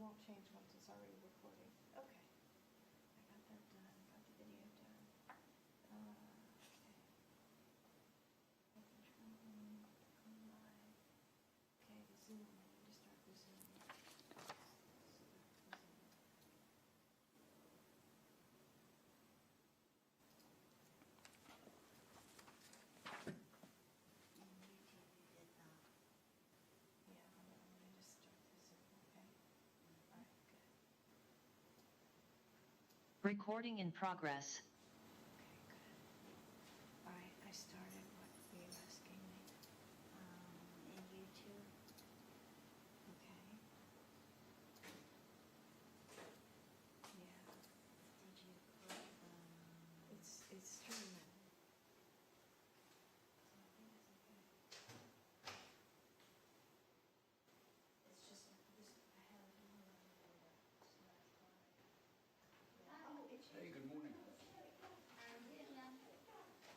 won't change once it's already recording. Okay. I got that done, got the video done. Okay. Making sure I'm on live. Okay, the Zoom, I need to start the Zoom. Yeah, hold on, let me just start the Zoom, okay? All right, good. Recording in progress. Okay, good. All right, I started. What were you asking me? In YouTube. Okay. Yeah, Did you put, it's streaming. So I think it's okay. It's just like this, I have a new one for that, so that's why. Oh, it's Hey, good morning. yeah.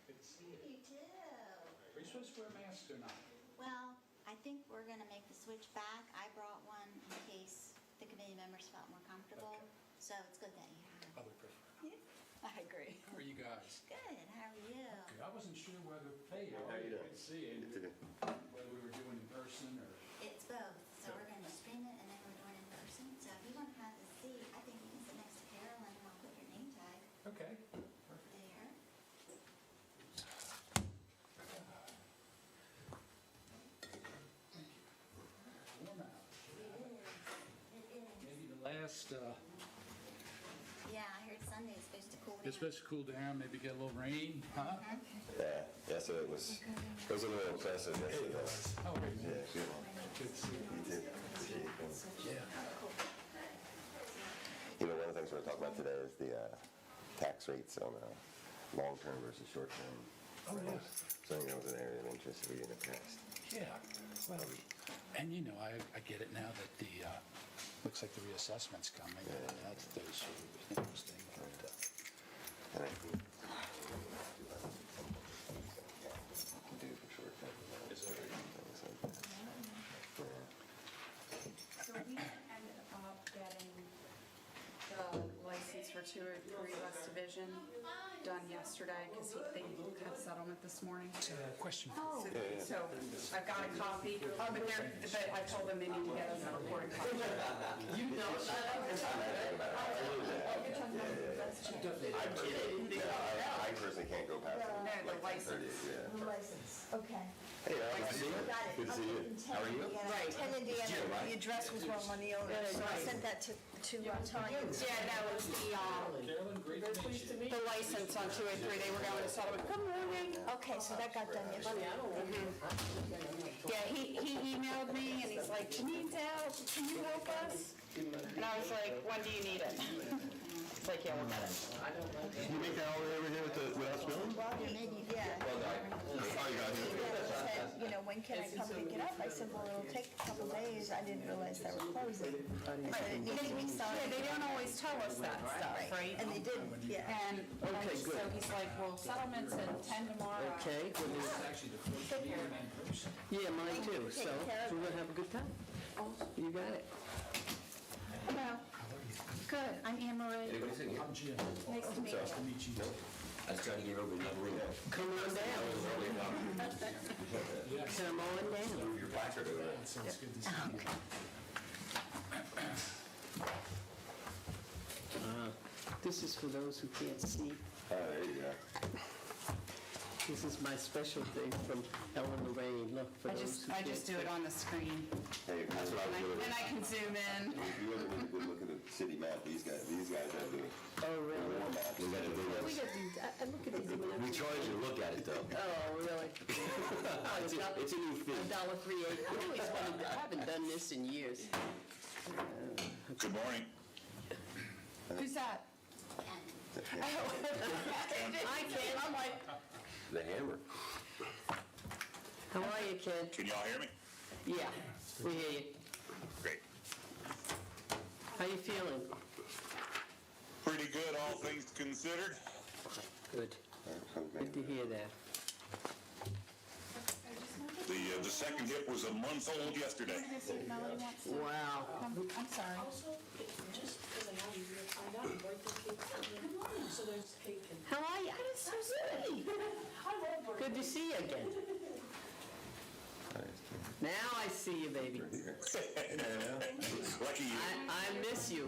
Good to see you. You too. Are you supposed to wear masks or not? Well, I think we're gonna make the switch back. I brought one in case the committee members felt more comfortable. Okay. So it's good that you have. I would prefer. I agree. How are you guys? Good, how are you? Okay, I wasn't sure whether, hey, How you doing? good to see you. Whether we were doing in person or, It's both. So we're gonna stream it and then we're doing in person. So if you wanna have a seat, I think you can sit next to Carolyn and I'll put your name tag okay, perfect. there. Thank you. Warm out. It is. Maybe the last, Yeah, I heard Sunday is supposed to cool down. it's supposed to cool down, maybe get a little rain, huh? Yeah, so it was a little impressive yesterday. Oh, wait, Yeah, man. good. Good to see you. You too. Yeah. You know, one of the things we're gonna talk about today is the tax rates on long-term versus short-term. Oh, yeah. So, you know, it was an area of interest for you in the past. Yeah, well, and you know, I get it now that the, looks like the reassessment's coming. That's those who are interesting. But, And I think do for short-term. Is there Things like that. So we ended up getting the license for 203 West Division done yesterday because they had settlement this morning. question. So I've got a copy, but I told them they need to get us a recorded copy. You know, I personally can't go past it. No, the license. Yeah. The license, okay. Hey, good to see you. Got it. Good to see you. How are you? Right. 10 Indiana, the address was wrong on the owner, so I sent that to Tanya. Yeah, that was Carolyn, great to meet you. the license on 203. They were going to settlement. Good morning. Okay, so that got done yesterday. Yeah, he emailed me and he's like, Janine's out, can you help us? And I was like, when do you need it? It's like, yeah, we'll get it. You make that all the way over here without spilling? Well, maybe, yeah. Oh, you got it. Said, you know, when can I come pick it up? I said, well, it'll take a couple days. I didn't realize they were closing. I said, it needs to be signed. Yeah, they don't always tell us that stuff, right? And they didn't, yeah. And so he's like, well, settlement's at 10 tomorrow. Okay, well, This is actually the first meeting in person. yeah, mine too, so we're gonna have a good time. You got it. Hello. Good, I'm Anne Marie. I'm Jim. Nice to meet you. Nice to meet you. That's trying to get over that room. Come on down, Yes, come on down. Your placard over there. that sounds good to see you. This is for those who can't see. Oh, there you go. This is my special thing from Ellen Lorraine, look, for those who I can't just do it on the screen. Hey, that's what I was doing. And I can zoom in. If you ever need to go look at the city map, these guys are doing. Oh, really? We gotta do We this. got these, I look at these when We charge you to look at it though. oh, really? It's a new fee. $1.38. I always wanted, I haven't done this in years. Good morning. Who's that? I can't, I'm like, The hammer. How are you, kid? Can y'all hear me? Yeah, we hear you. Great. How you feeling? Pretty good, all things considered. Good. Good to hear that. The second hip was a month old yesterday. Melody wants to. Wow. I'm sorry. Also, just because I have you here, I got a birthday cake from you. So there's cake and... How are you? That is so sweet. Good to see you again. Now I see you, baby. Lucky you. I miss you.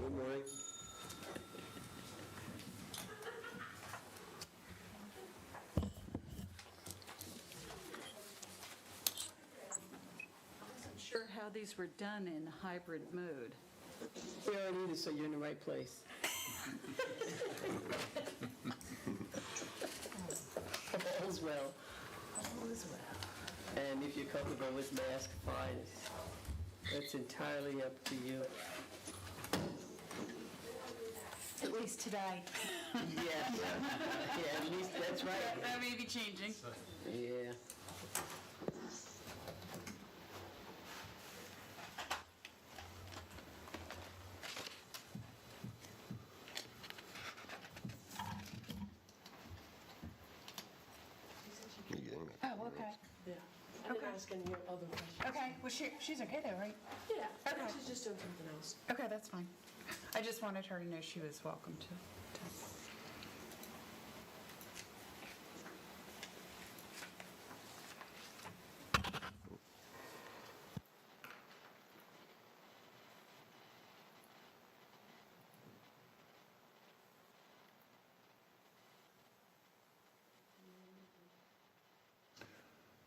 Sure how these were done in hybrid mode. We already need it, so you're in the right place. All's well. All is well. And if you're comfortable with mask, fine. That's entirely up to you. At least today. Yeah, at least that's right. That may be changing. Yeah. You getting it? Oh, okay. Yeah. I didn't ask any other questions. Okay, well, she's okay though, right? Yeah, Okay. she's just doing something else. Okay, that's fine. I just wanted her to know she was welcome to.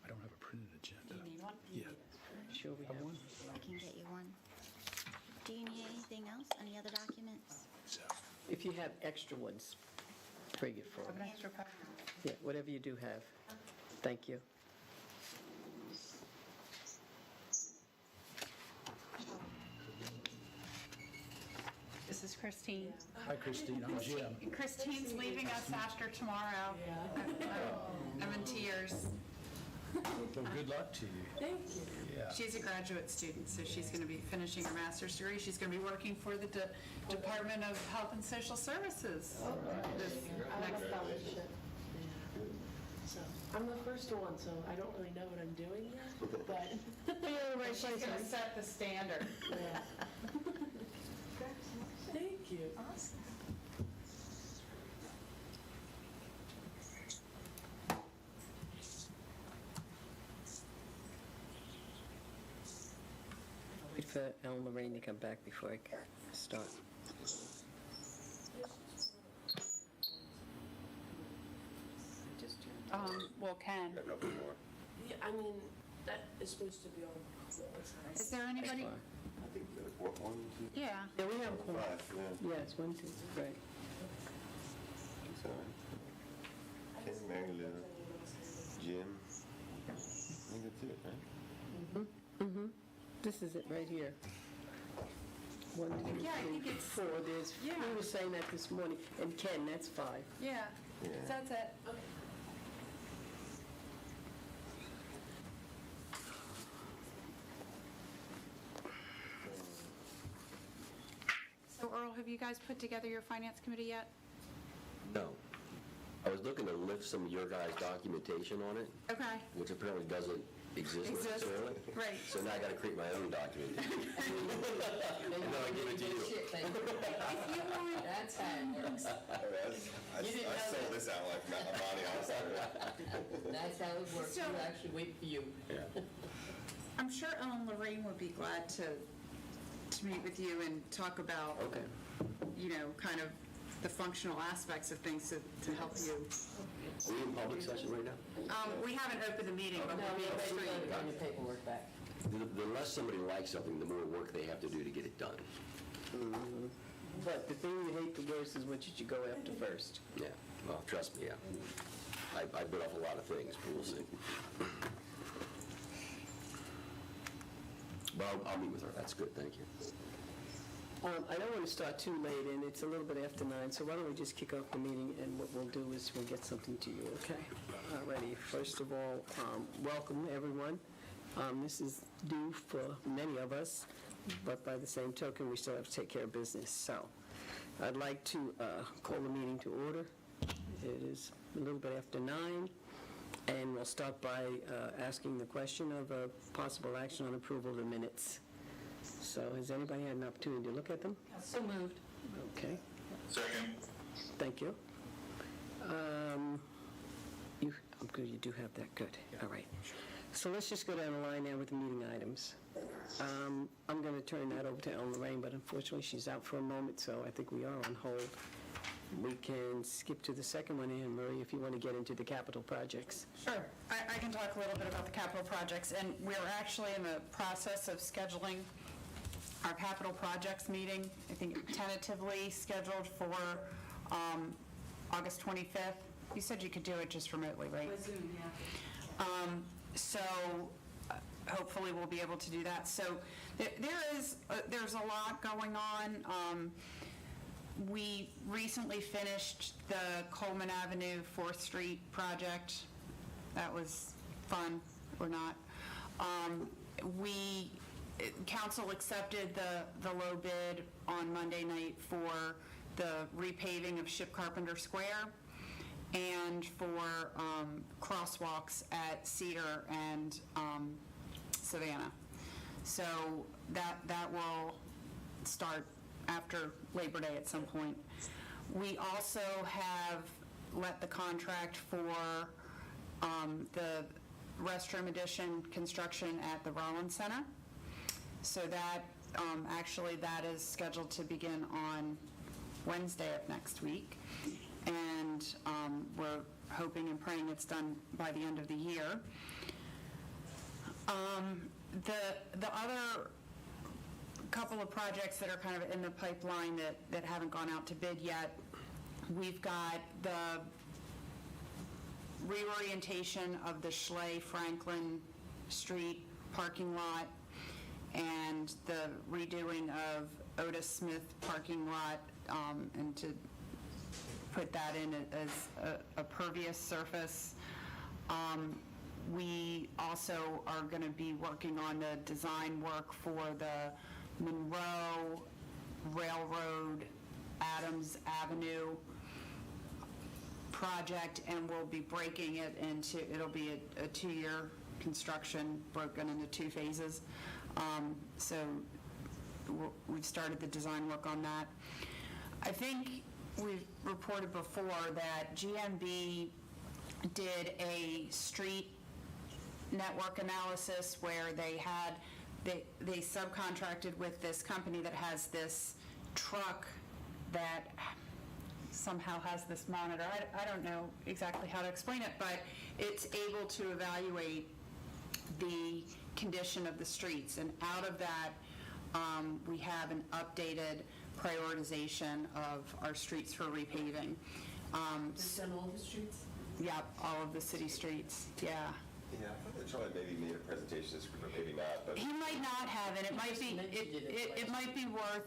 I don't have a printed agenda. You need one? Yeah. Sure we have one. I can get you one. Do you need anything else? Any other documents? So, If you have extra ones, bring it for An me. extra copy. Yeah, whatever you do have. Thank you. This is Christine. hi, Christine, I'm Jim. Christine's leaving us after tomorrow. I'm in tears. Well, good luck to you. Thank you. Yeah. She's a graduate student, so she's going to be finishing her master's degree. She's going to be working for the Department of Health and Social Services. This I have next- a fellowship. Yeah. So, I'm the first one, so I don't really know what I'm doing yet, but, She's going to set the standard. yeah. Thank you. Wait for Ellen Lorraine to come back before I start. Well, Ken, Yeah, I mean, that is supposed to be all. is there anybody? I think there's one, two, Yeah. Yeah, we have one. five, yeah. Yeah, it's 1, 2, right. It's all right. Ken, Mary Lou, Jim. I think that's it, right? This is it right here. 1, 2, Yeah, I 3, think it's- 4. There's, Yeah. we were saying that this morning. And Ken, that's 5. Yeah. Yeah. That's it. So Earl, have you guys put together your finance committee yet? No. I was looking to lift some of your guys' documentation on it, Okay. which apparently doesn't exist Exist. necessarily. Right. So now I gotta create my own document. And then I give it to you. If you want, That's how it works. I sold this out like Monty, honestly. That's how it works. So- We actually wait for you. I'm sure Ellen Lorraine would be glad to meet with you and talk about, Okay. kind of the functional aspects of things to help you. Are we in public session right now? We haven't opened the meeting, but we're being streamed. Bring your paperwork back. The less somebody likes something, the more work they have to do to get it done. But the thing you hate the worst is what you should go after first. Yeah, well, trust me, yeah. I bit off a lot of things, but we'll see. But I'll meet with her, that's good, thank you. I don't want to start too late, and it's a little bit after 9, so why don't we just kick off the meeting, and what we'll do is we'll get something to you, okay? All righty. First of all, welcome, everyone. This is due for many of us, but by the same token, we still have to take care of business. So I'd like to call the meeting to order. It is a little bit after 9, And we'll start by asking the question of possible action on approval of the minutes. So has anybody had an opportunity to look at them? So moved. Okay, Second. thank you. I'm good, you do have that, good, all right. So let's just go down the line now with the meeting items. I'm going to turn that over to Ellen Lorraine, but unfortunately she's out for a moment, so I think we are on hold. We can skip to the second one, Anne Marie, if you want to get into the capital projects. Sure. I can talk a little bit about the capital projects, and we're actually in the process of scheduling our capital projects meeting, I think tentatively scheduled for August 25th. You said you could do it just remotely, right? By Zoom, yeah. So hopefully we'll be able to do that. So there's a lot going on. We recently finished the Coleman Avenue 4th Street project. That was fun, or not. Council accepted the low bid on Monday night for the repaving of Ship Carpenter Square and for crosswalks at Cedar and Savannah. So that will start after Labor Day at some point. We also have let the contract for the restroom addition construction at the Rollins Center. So that, actually, that is scheduled to begin on Wednesday of next week. And we're hoping and praying it's done by the end of the year. The other couple of projects that are kind of in the pipeline that haven't gone out to bid yet, we've got the reorientation of the Schley-Franklin Street parking lot and the redoing of Otis Smith parking lot, and to put that in as a pervious surface. We also are going to be working on the design work for the Monroe Railroad Adams Avenue project, and we'll be breaking it into, it'll be a 2-year construction broken into 2 phases. So we've started the design work on that. I think we've reported before that GMB did a street network analysis where they subcontracted with this company that has this truck that somehow has this monitor. I don't know exactly how to explain it, but it's able to evaluate the condition of the streets, and out of that we have an updated prioritization of our streets for repaving. Just on all the streets? Yep, all of the city streets, yeah. Yeah, I thought that Charlie maybe made a presentation this week, or maybe not, but... He might not have, and it might be worth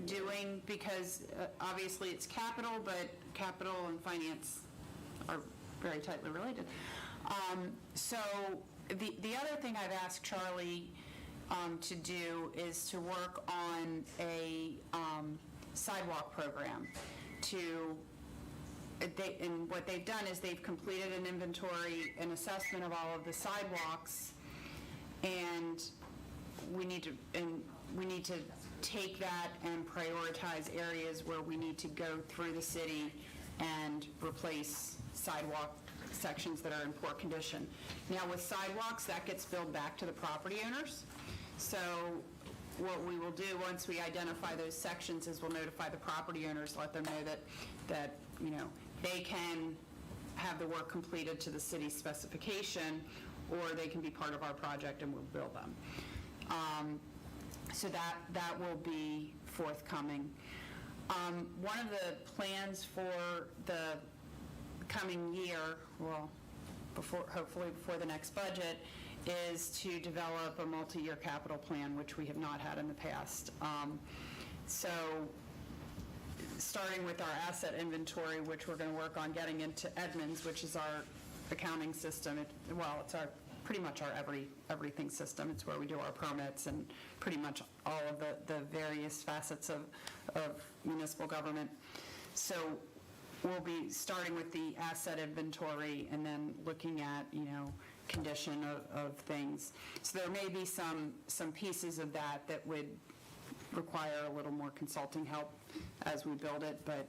doing, because obviously it's capital, but capital and finance are very tightly related. So the other thing I've asked Charlie to do is to work on a sidewalk program and what they've done is they've completed an inventory and assessment of all of the sidewalks, and we need to take that and prioritize areas where we need to go through the city and replace sidewalk sections that are in poor condition. Now with sidewalks, that gets billed back to the property owners. So what we will do once we identify those sections is we'll notify the property owners, let them know that they can have the work completed to the city's specification, or they can be part of our project and we'll bill them. So that will be forthcoming. One of the plans for the coming year, hopefully before the next budget, is to develop a multi-year capital plan, which we have not had in the past. So starting with our asset inventory, which we're going to work on getting into Edmunds, which is our accounting system. It's pretty much our everything system. It's where we do our permits and pretty much all of the various facets of municipal government. So we'll be starting with the asset inventory and then looking at, condition of things. So there may be some pieces of that would require a little more consulting help as we build it, but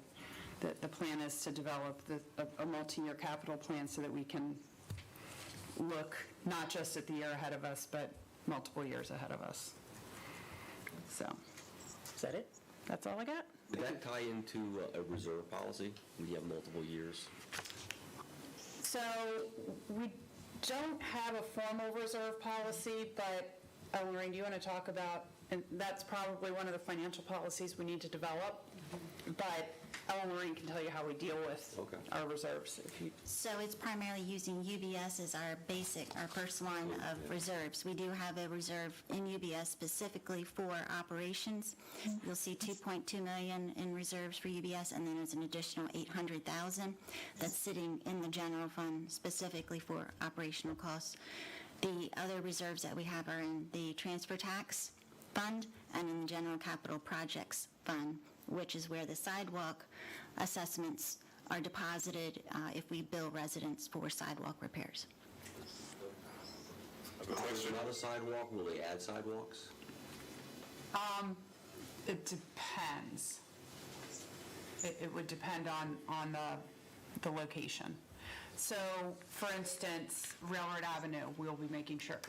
the plan is to develop a multi-year capital plan so that we can look not just at the year ahead of us, but multiple years ahead of us. So, Is that it? that's all I got. Would that tie into a reserve policy when you have multiple years? So we don't have a formal reserve policy, but Lorraine, do you want to talk about, and that's probably one of the financial policies we need to develop, but Lorraine can tell you how we deal with our reserves. So it's primarily using UBS as our first line of reserves. We do have a reserve in UBS specifically for operations. You'll see $2.2 million in reserves for UBS, and then there's an additional $800,000 that's sitting in the general fund specifically for operational costs. The other reserves that we have are in the transfer tax fund and in the general capital projects fund, which is where the sidewalk assessments are deposited if we bill residents for sidewalk repairs. Another sidewalk, will they add sidewalks? It depends. It would depend on the location. So, for instance, Railroad Avenue, we'll be making sure,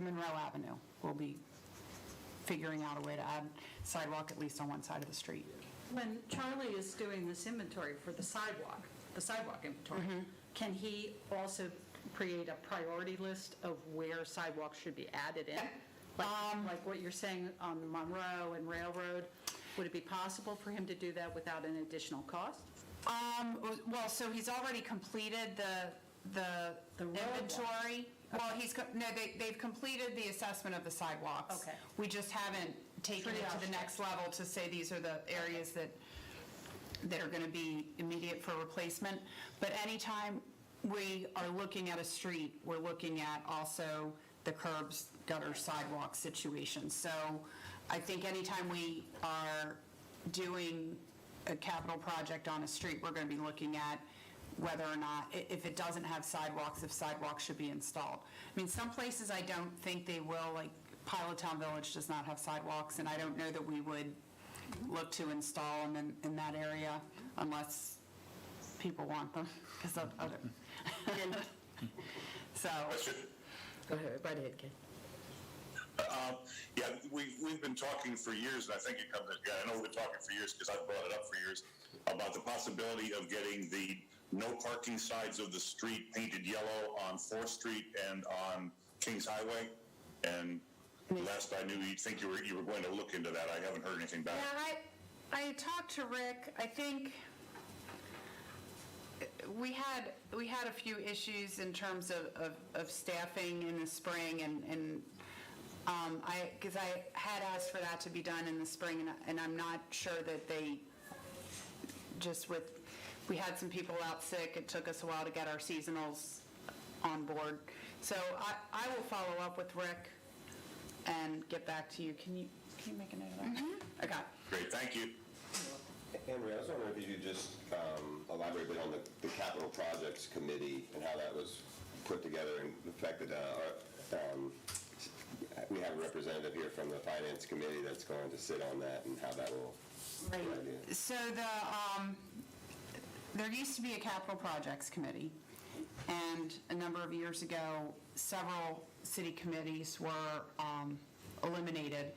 Monroe Avenue, we'll be figuring out a way to add sidewalk at least on one side of the street. When Charlie is doing this inventory for the sidewalk inventory, can he also create a priority list of where sidewalks should be added in? Like what you're saying on Monroe and Railroad, would it be possible for him to do that without an additional cost? Well, so he's already completed the inventory. Well, they've completed the assessment of the sidewalks. Okay. We just haven't taken it to the next level to say these are the areas that are going to be immediate for replacement. But anytime we are looking at a street, we're looking at also the curbs, gutter, sidewalk situation. So I think anytime we are doing a capital project on a street, we're going to be looking at whether or not, if it doesn't have sidewalks, if sidewalks should be installed. I mean, some places I don't think they will, like Pilottown Village does not have sidewalks, and I don't know that we would look to install them in that area unless people want them, because of other. So. Go ahead, right ahead, Ken. Yeah, we've been talking for years, and I think it comes, I know we've been talking for years because I've brought it up for years, about the possibility of getting the no parking sides of the street painted yellow on 4th Street and on Kings Highway. And last I knew, you'd think you were going to look into that. I haven't heard anything back. Yeah, I talked to Rick. I think we had a few issues in terms of staffing in the spring, and because I had asked for that to be done in the spring, and I'm not sure that they we had some people out sick. It took us a while to get our seasonals on board. So I will follow up with Rick and get back to you. Can you make a note of that? Okay. Great, thank you. Henry, I was wondering if you could just elaborate a bit on the capital projects committee and how that was put together, and the fact that we have a representative here from the finance committee that's going to sit on that, and how that will. Right. So there used to be a capital projects committee, and a number of years ago, several city committees were eliminated,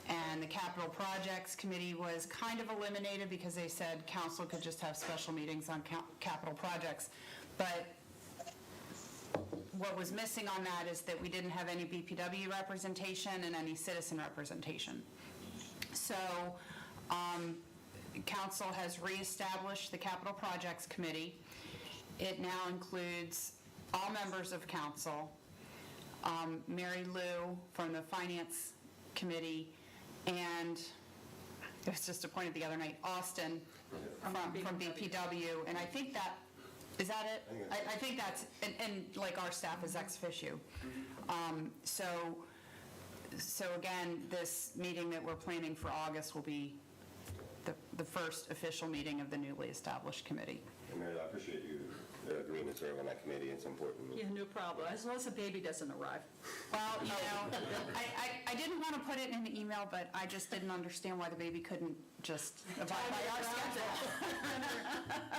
and the capital projects committee was kind of eliminated because they said council could just have special meetings on capital projects. But what was missing on that is that we didn't have any BPW representation and any citizen representation. So council has reestablished the capital projects committee. It now includes all members of council, Mary Lou from the finance committee, and it was just appointed the other night, Austin from BPW, and I think that, is that it? I think that's, and like our staff is ex officio. So again, this meeting that we're planning for August will be the first official meeting of the newly established committee. And Mary, I appreciate you agreeing to serve on that committee. It's important. Yeah, no problem, as long as the baby doesn't arrive. Well, you know, I didn't want to put it in the email, but I just didn't understand why the baby couldn't just abide by our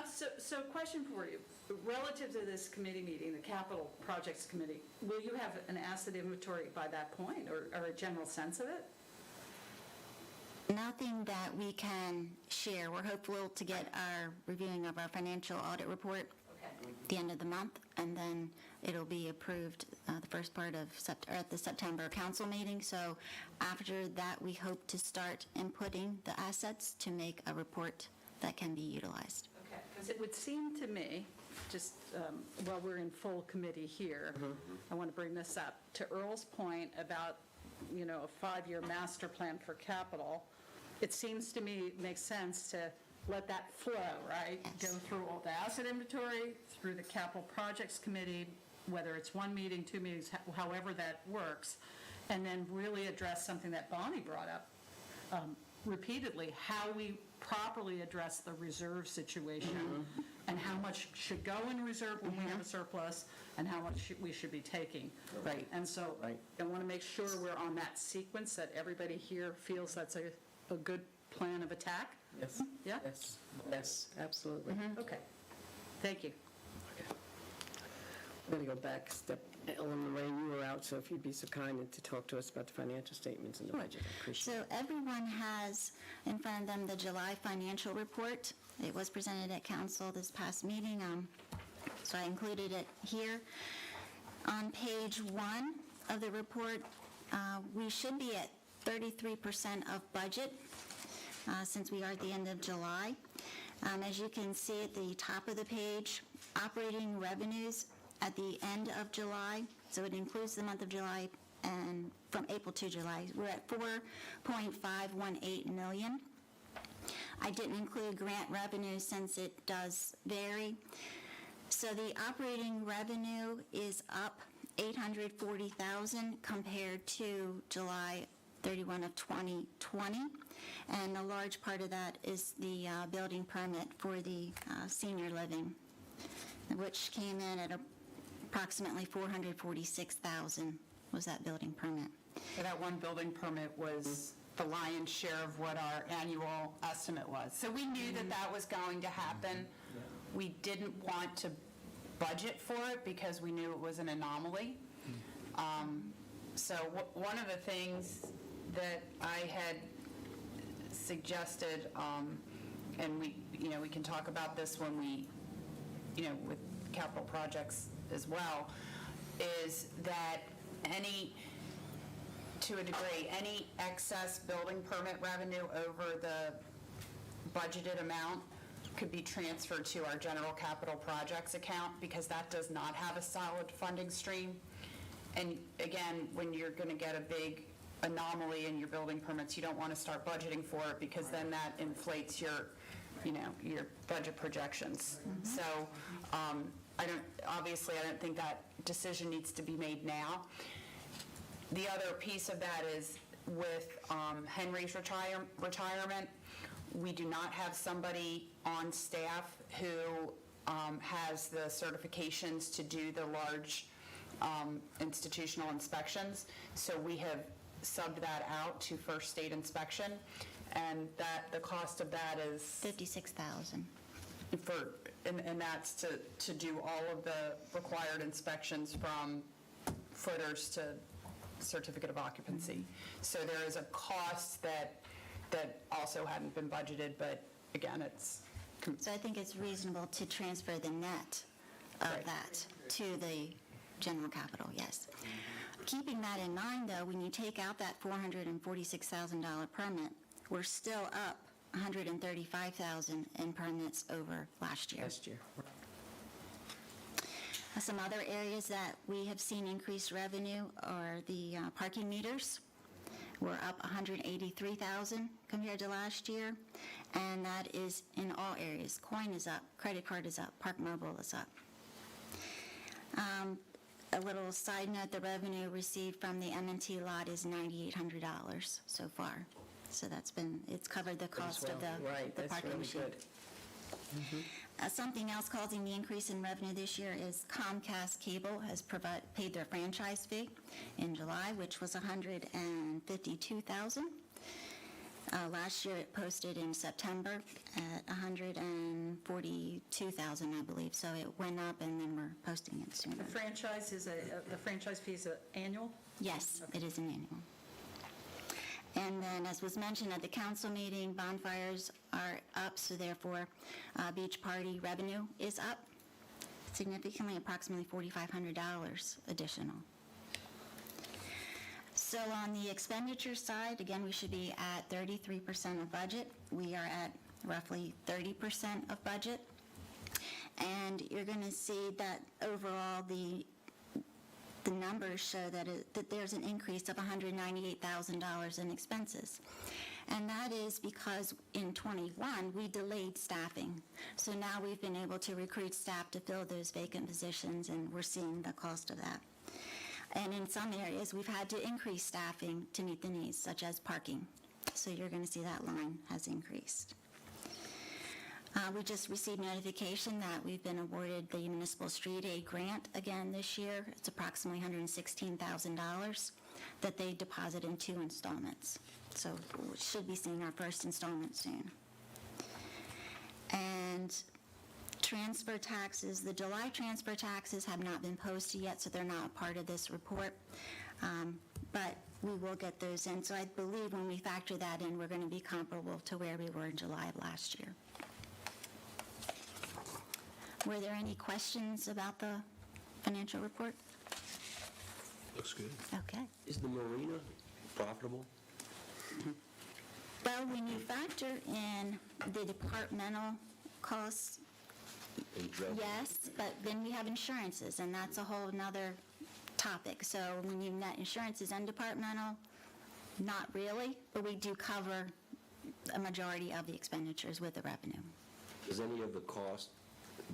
schedule. So question for you, relative to this committee meeting, the Capital Projects Committee, will you have an asset inventory by that point, or a general sense of it? Nothing that we can share. We're hopeful to get our reviewing of our financial audit report at the end of the month, and then it'll be approved the first part of at the September council meeting. So after that, we hope to start inputting the assets to make a report that can be utilized. Okay, because it would seem to me, just while we're in full committee here, I want to bring this up, to Earl's point about, you know, a 5-year master plan for capital. It seems to me it makes sense to let that flow, right? Yes. Go through all the asset inventory, through the Capital Projects Committee, whether it's 1 meeting, 2 meetings, however that works, and then really address something that Bonnie brought up repeatedly, how we properly address the reserve situation, and how much should go in reserve when we have a surplus, and how much we should be taking. Right. And so I want to make sure we're on that sequence, that everybody here feels that's a good plan of attack. Yes. Yeah? Yes, absolutely. Okay. Thank you. I'm going to go back a step. Ellen Lorraine, you were out, so if you'd be so kind to talk to us about the financial statements and the budget, I appreciate it. So everyone has in front of them the July financial report. It was presented at council this past meeting, so I included it here. On page 1 of the report, we should be at 33% of budget since we are at the end of July. As you can see at the top of the page, operating revenues at the end of July, so it includes the month of July and from April to July, we're at $4.518 million. I didn't include grant revenue since it does vary. So the operating revenue is up $840,000 compared to July 31 of 2020, and a large part of that is the building permit for the senior living, which came in at approximately $446,000 was that building permit. So that one building permit was the lion's share of what our annual estimate was. So we knew that that was going to happen. We didn't want to budget for it because we knew it was an anomaly. So one of the things that I had suggested, and we can talk about this when we, with capital projects as well, is that to a degree, any excess building permit revenue over the budgeted amount could be transferred to our general capital projects account, because that does not have a solid funding stream. And again, when you're going to get a big anomaly in your building permits, you don't want to start budgeting for it, because then that inflates your budget projections. So I don't think that decision needs to be made now. The other piece of that is with Henry's retirement, we do not have somebody on staff who has the certifications to do the large institutional inspections. So we have subbed that out to First State Inspection, and that the cost of that is $56,000. And that's to do all of the required inspections from footers to certificate of occupancy. So there is a cost that also hadn't been budgeted, but again, it's... So I think it's reasonable to transfer the net of that to the general capital, yes. Keeping that in mind, though, when you take out that $446,000 permit, we're still up $135,000 in permits over last year. Some other areas that we have seen increased revenue are the parking meters. We're up $183,000 compared to last year, and that is in all areas. Coin is up, credit card is up, Park Mobile is up. A little side note, the revenue received from the M&T lot is $9,800 so far. So it's covered the cost of the Right, the that's parking really machine. good. Something else causing the increase in revenue this year is Comcast Cable has paid their franchise fee in July, which was $152,000. Last year it posted in September at $142,000, I believe. So it went up, and then we're posting it sooner. The franchise fee is annual? Yes, it is an annual. And then, as was mentioned at the council meeting, bonfires are up, so therefore, beach party revenue is up significantly, approximately $4,500 additional. So on the expenditure side, again, we should be at 33% of budget. We are at roughly 30% of budget. And you're going to see that overall the numbers show that there's an increase of $198,000 in expenses. And that is because in '21, we delayed staffing. So now we've been able to recruit staff to fill those vacant positions, and we're seeing the cost of that. And in some areas, we've had to increase staffing to meet the needs, such as parking. So you're going to see that line has increased. We just received notification that we've been awarded the Municipal Street Aid Grant again this year. It's approximately $116,000 that they deposit in 2 installments. So we should be seeing our first installment soon. And transfer taxes, the July transfer taxes have not been posted yet, so they're not a part of this report. But we will get those in. So I believe when we factor that in, we're going to be comparable to where we were in July of last year. Were there any questions about the financial report? Looks good. Okay. Is the marina profitable? Well, when you factor in the departmental costs, yes, but then we have insurances, and that's a whole nother topic. So when you net insurances and departmental, not really, but we do cover a majority of the expenditures with the revenue. Does any of the cost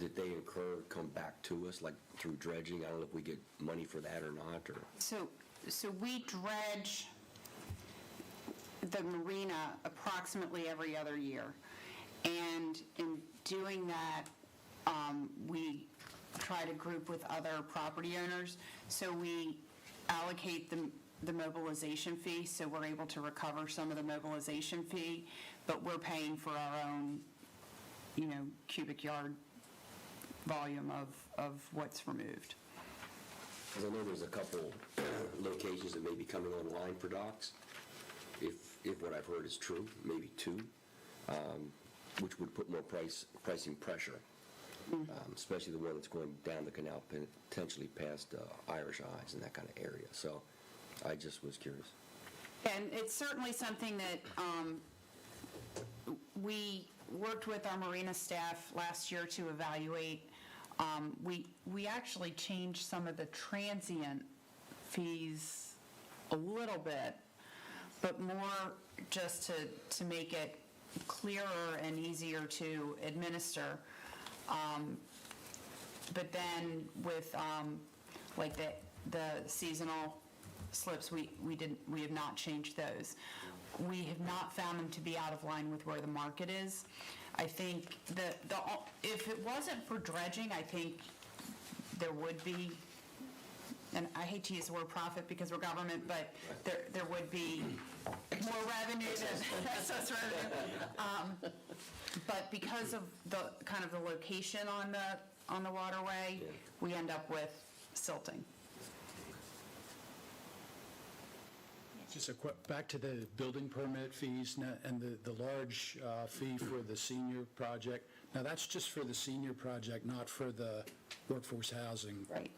that they incur come back to us, like through dredging? I don't know if we get money for that or not, or... So we dredge the marina approximately every other year. And in doing that, we try to group with other property owners. So we allocate the mobilization fee, so we're able to recover some of the mobilization fee, but we're paying for our own, cubic yard volume of what's removed. Because I know there's a couple locations that may be coming online for docks, if what I've heard is true, maybe 2, which would put more pricing pressure, especially the one that's going down the canal, potentially past Irish Eyes and that kind of area. So I just was curious. And it's certainly something that we worked with our marina staff last year to evaluate. We actually changed some of the transient fees a little bit, but more just to make it clearer and easier to administer. But then with like the seasonal slips, we have not changed those. We have not found them to be out of line with where the market is. I think if it wasn't for dredging, I think there would be, and I hate to use the word profit because we're government, but there would be more revenue than excess revenue. But because of the kind of the location on the waterway, we end up with silting. Just back to the building permit fees and the large fee for the senior project. Now, that's just for the senior project, not for the workforce housing. Right.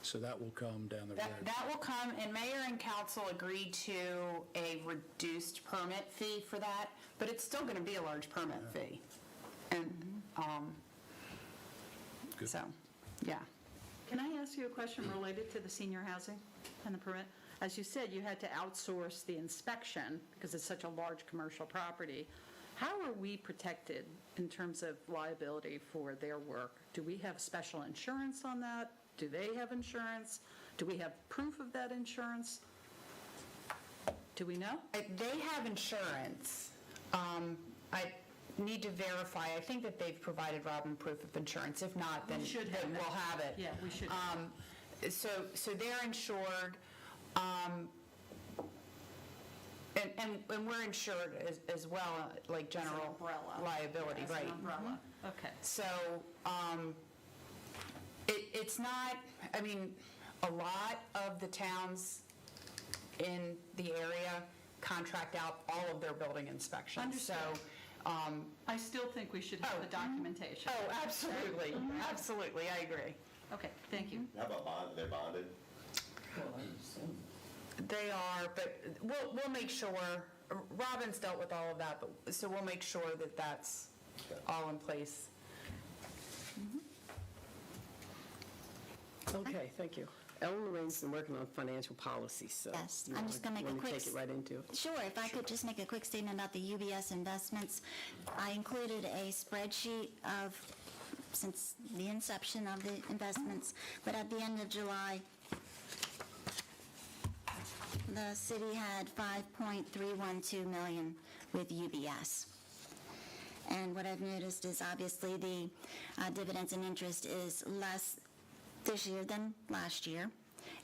So that will come down the road. That will come, and mayor and council agreed to a reduced permit fee for that, but it's still going to be a large permit fee. And so, yeah. Can I ask you a question related to the senior housing and the permit? As you said, you had to outsource the inspection because it's such a large commercial property. How are we protected in terms of liability for their work? Do we have special insurance on that? Do they have insurance? Do we have proof of that insurance? Do we know? They have insurance. I need to verify. I think that they've provided Robin proof of insurance. If not, then We should have then it. we'll have it. Yeah, we should. So they're insured, and we're insured as well, like general liability, As an right? umbrella. Okay. So it's not, I mean, a lot of the towns in the area contract out all of their building inspections. Understood. So, I still think we should have the documentation. oh, absolutely, absolutely, I agree. Okay, thank you. How about bond, they're bonded? They are, but we'll make sure, Robin's dealt with all of that, but, so we'll make sure that that's all in place. Okay, thank you. Ellen Lorraine's been working on financial policy, so. Yes, you I'm wanna- just going to make a wanna quick... take it right into it? Sure, if I could just make a quick statement about the Ubs Investments. I included a spreadsheet of, since the inception of the investments, but at the end of July, the city had $5.312 million with UBS. And what I've noticed is obviously the dividends and interest is less this year than last year,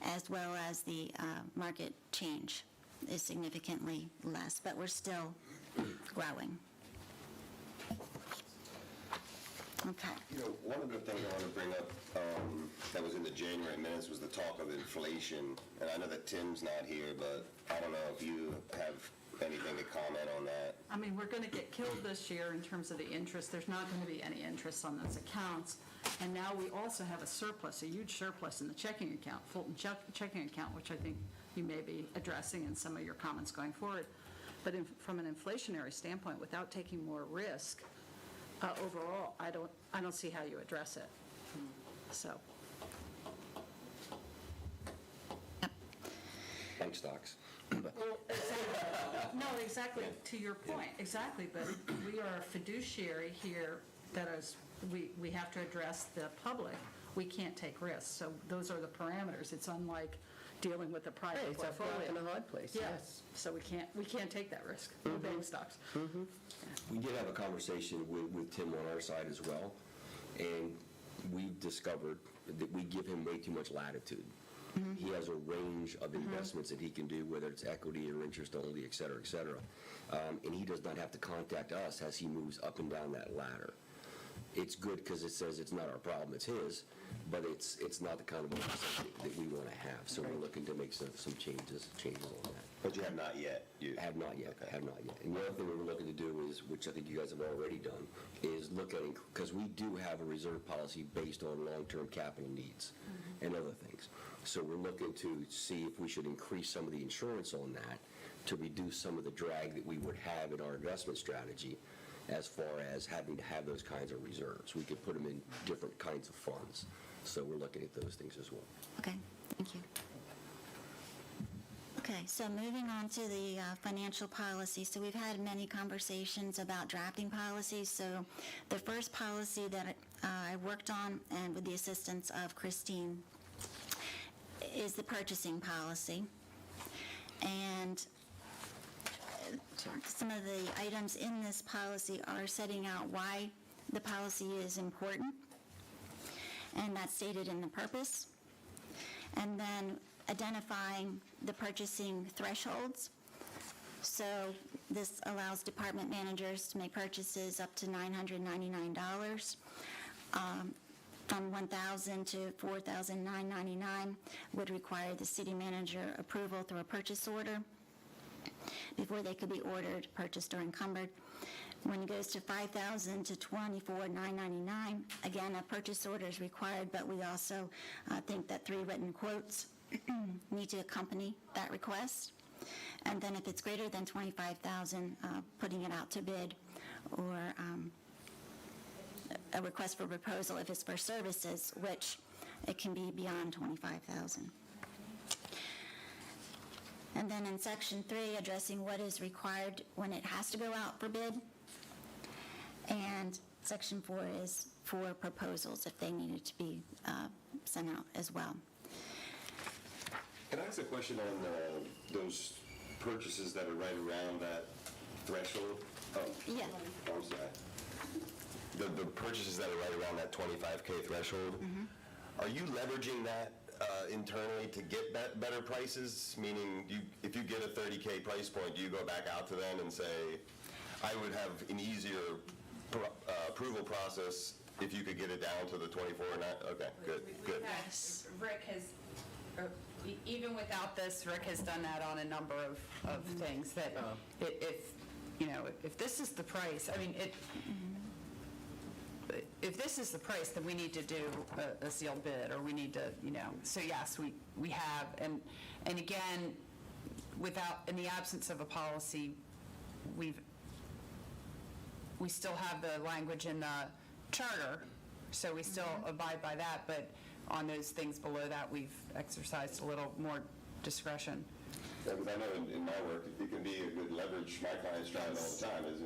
as well as the market change is significantly less, but we're still growing. Okay. You know, one of the things I want to bring up that was in the January minutes was the talk of inflation. And I know that Tim's not here, but I don't know if you have anything to comment on that. I mean, we're going to get killed this year in terms of the interest. There's not going to be any interest on those accounts. And now we also have a surplus, a huge surplus in the checking account, Fulton checking account, which I think you may be addressing in some of your comments going forward. But from an inflationary standpoint, without taking more risk, overall, I don't see how you address it. So, Bank stocks. well, exactly. No, exactly, to your point, exactly, but we are a fiduciary here that is, we have to address the public. We can't take risks, so those are the parameters. It's unlike dealing with a Hey, private it's a rock portfolio. and a hard place, Yeah, yes. so we can't take that risk, with bank stocks. We did have a conversation with Tim on our side as well, and we've discovered that we give him way too much latitude. He has a range of investments that he can do, whether it's equity or interest only, et cetera, et cetera. And he does not have to contact us as he moves up and down that ladder. It's good because it says it's not our problem, it's his, but it's not the kind of oversight that we want to have. So we're looking to make some changes on that. But you have not yet. Have not yet, have not yet. And the other thing we were looking to do is, which I think you guys have already done, is look at, because we do have a reserve policy based on long-term capital needs and other things. So we're looking to see if we should increase some of the insurance on that to reduce some of the drag that we would have in our investment strategy as far as having to have those kinds of reserves. We could put them in different kinds of funds. So we're looking at those things as well. Okay, thank you. Okay, so moving on to the financial policy. So we've had many conversations about drafting policies. So the first policy that I worked on, and with the assistance of Christine, is the purchasing policy. And some of the items in this policy are setting out why the policy is important, and that's stated in the purpose. And then identifying the purchasing thresholds. So this allows department managers to make purchases up to $999. From $1,000 to $4,999 would require the city manager approval through a purchase order before they could be ordered, purchased, or encumbered. When it goes to $5,000 to $24,999, again, a purchase order is required, but we also think that 3 written quotes need to accompany that request. And then if it's greater than $25,000, putting it out to bid, or a request for proposal if it's for services, which it can be beyond $25,000. And then in Section 3, addressing what is required when it has to go out for bid. And Section 4 is for proposals if they needed to be sent out as well. Can I ask a question on those purchases that are right around that threshold? Oh, Yeah. I'm sorry. The purchases that are right around that 25K threshold, are you leveraging that internally to get better prices? Meaning, if you get a 30K price point, do you go back out to them and say, I would have an easier approval process if you could get it down to the 24 and that? Okay, good. Rick has, even without this, Rick has done that on a number of things that if this is the price, I mean, if this is the price, then we need to do a sealed bid, or we need to, so yes, we have, and again, in the absence of a policy, we still have the language in the charter, so we still abide by that, but on those things below that, we've exercised a little more discretion. Yeah, because I know in my work, it can be a good leverage. My clients try it all the time is,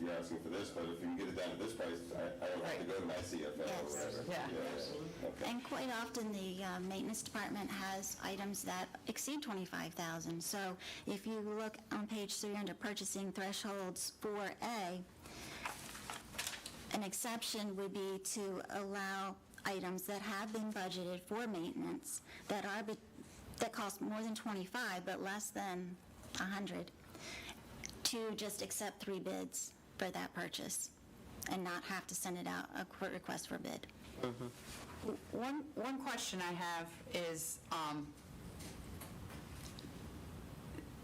you're asking for this, but if you can get it down to this price, I don't have to go to my CFO or whatever. Yeah. Okay. And quite often, the maintenance department has items that exceed $25,000. So if you look on page 3 under purchasing thresholds 4A, an exception would be to allow items that have been budgeted for maintenance that cost more than 25 but less than 100, to just accept 3 bids for that purchase and not have to send it out a request for bid. One question I have is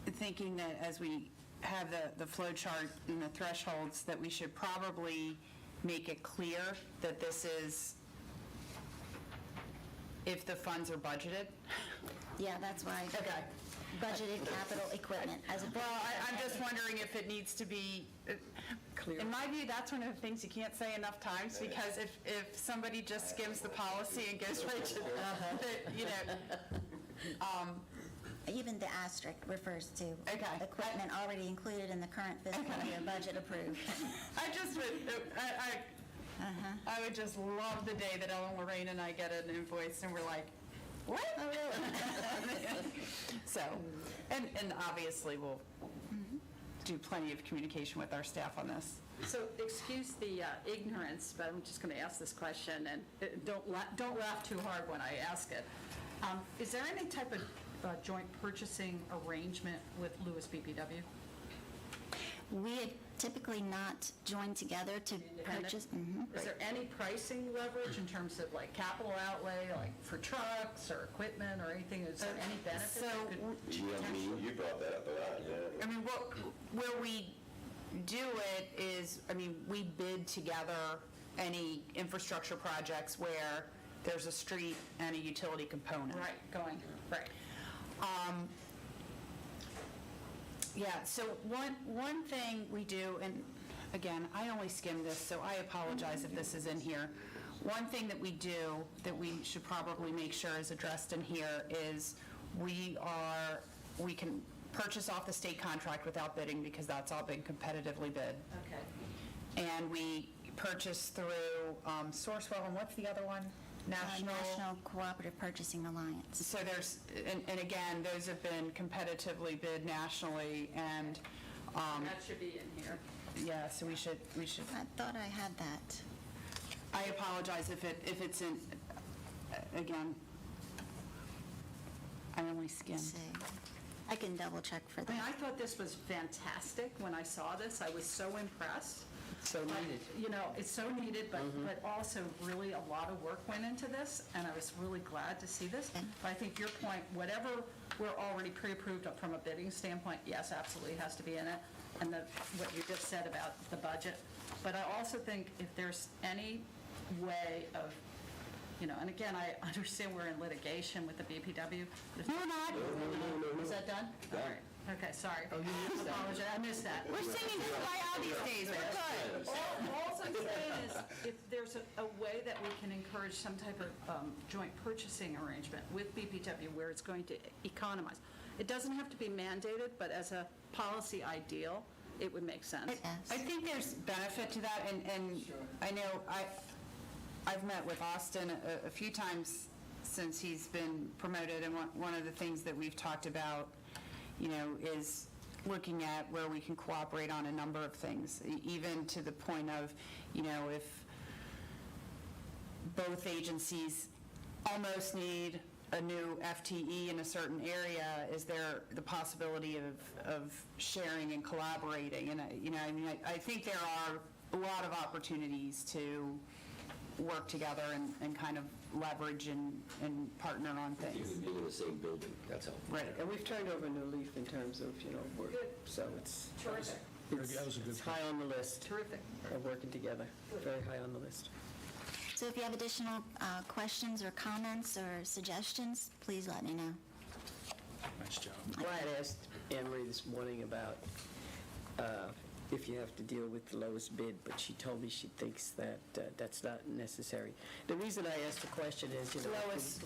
thinking that as we have the flow chart and the thresholds, that we should probably make it clear that this is if the funds are budgeted. Yeah, that's why. Okay. Budgeted capital equipment as a. Well, I'm just wondering if it needs to be, in my view, that's one of the things you can't say enough times, because if somebody just skims the policy and goes right to, Even the asterisk refers to Okay. equipment already included in the current fiscal year budget approved. I would just love the day that Ellen, Lorraine, and I get an invoice and we're like, what? Oh, really? So, and obviously we'll do plenty of communication with our staff on this. So excuse the ignorance, but I'm just going to ask this question, and don't laugh too hard when I ask it. Is there any type of joint purchasing arrangement with Lewis BPW? We have typically not joined together to purchase. Is there any pricing leverage in terms of like capital outlay, like for trucks or equipment or anything? Is there any benefit? that could potentially- You brought that up a lot, yeah. I mean, where we do it is, we bid together any infrastructure projects where there's a street and a utility component. Right. Yeah, so one thing we do, and again, I only skimmed this, so I apologize if this is in here. One thing that we do that we should probably make sure is addressed in here is we can purchase off the state contract without bidding, because that's all been competitively bid. Okay. And we purchase through Sourcewell, and what's the other one? National Cooperative Purchasing Alliance. So there's, and again, those have been competitively bid nationally, and, That should be in here. yeah, so we should, I thought I had that. I apologize if it's in, again, I only skimmed. Let's see. I can double check for I mean, that. I thought this was fantastic when I saw this. I was so impressed. So needed. It's so needed, but also really a lot of work went into this, and I was really glad to see this. But I think your point, whatever we're already pre-approved from a bidding standpoint, yes, absolutely has to be in it, and what you just said about the budget. But I also think if there's any way of, and again, I understand we're in litigation with the BPW. No, we're not. Is that done? All right. Okay, sorry. Oh, you missed that. Apologize, I missed that. We're singing Kumbaya these days, we're good. All I'm saying is, if there's a way that we can encourage some type of joint purchasing arrangement with BPW where it's going to economize. It doesn't have to be mandated, but as a policy ideal, it would make sense. I think there's benefit to that, and I know I've met with Austin a few times since he's been promoted, and one of the things that we've talked about, is looking at where we can cooperate on a number of things, even to the point of, if both agencies almost need a new FTE in a certain area, is there the possibility of sharing and collaborating? And, I think there are a lot of opportunities to work together and kind of leverage and partner on things. Even being in the same building, that's helpful. Right. And we've turned over a new leaf in terms of, work. So it's... Terrific. That was a good It's high on the list. Terrific. Of working together. Very high on the list. So if you have additional questions or comments or suggestions, please let me know. Nice job. Well, I had asked Anne Marie this morning about if you have to deal with the lowest bid, but she told me she thinks that that's not necessary. The reason I asked the question is, The lowest,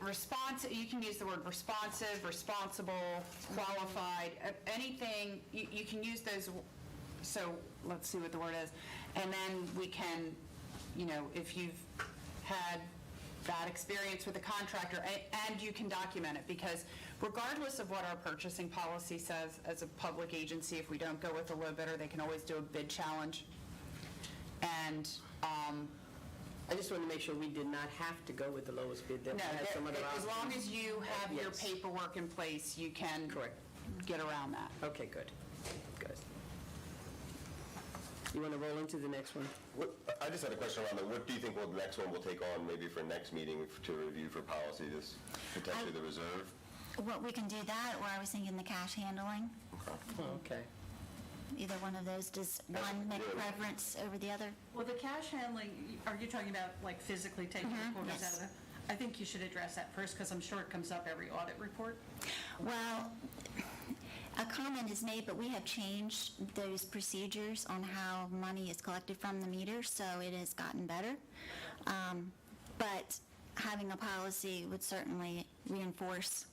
response, you can use the word responsive, responsible, qualified, anything, you can use those, so let's see what the word is. And then we can, if you've had bad experience with a contractor, and you can document it, because regardless of what our purchasing policy says as a public agency, if we don't go with a low bidder, they can always do a bid challenge. And I just want to make sure we did not have to go with the lowest bid. That we had some other as long options. as you have your Yes. paperwork in place, you can get around that. Okay, good. Good. You want to roll into the next one? I just had a question around that. What do you think the next one will take on, maybe for next meeting to review for policy, this potentially the reserve? Well, we can do that, or I was thinking the cash handling. Okay. Either one of those. Does one make preference over the other? Well, the cash handling, are you talking about like physically taking the quarters yes. out of it? I think you should address that first, because I'm sure it comes up every audit report. Well, a comment is made, but we have changed those procedures on how money is collected from the meter, so it has gotten better. But having a policy would certainly reinforce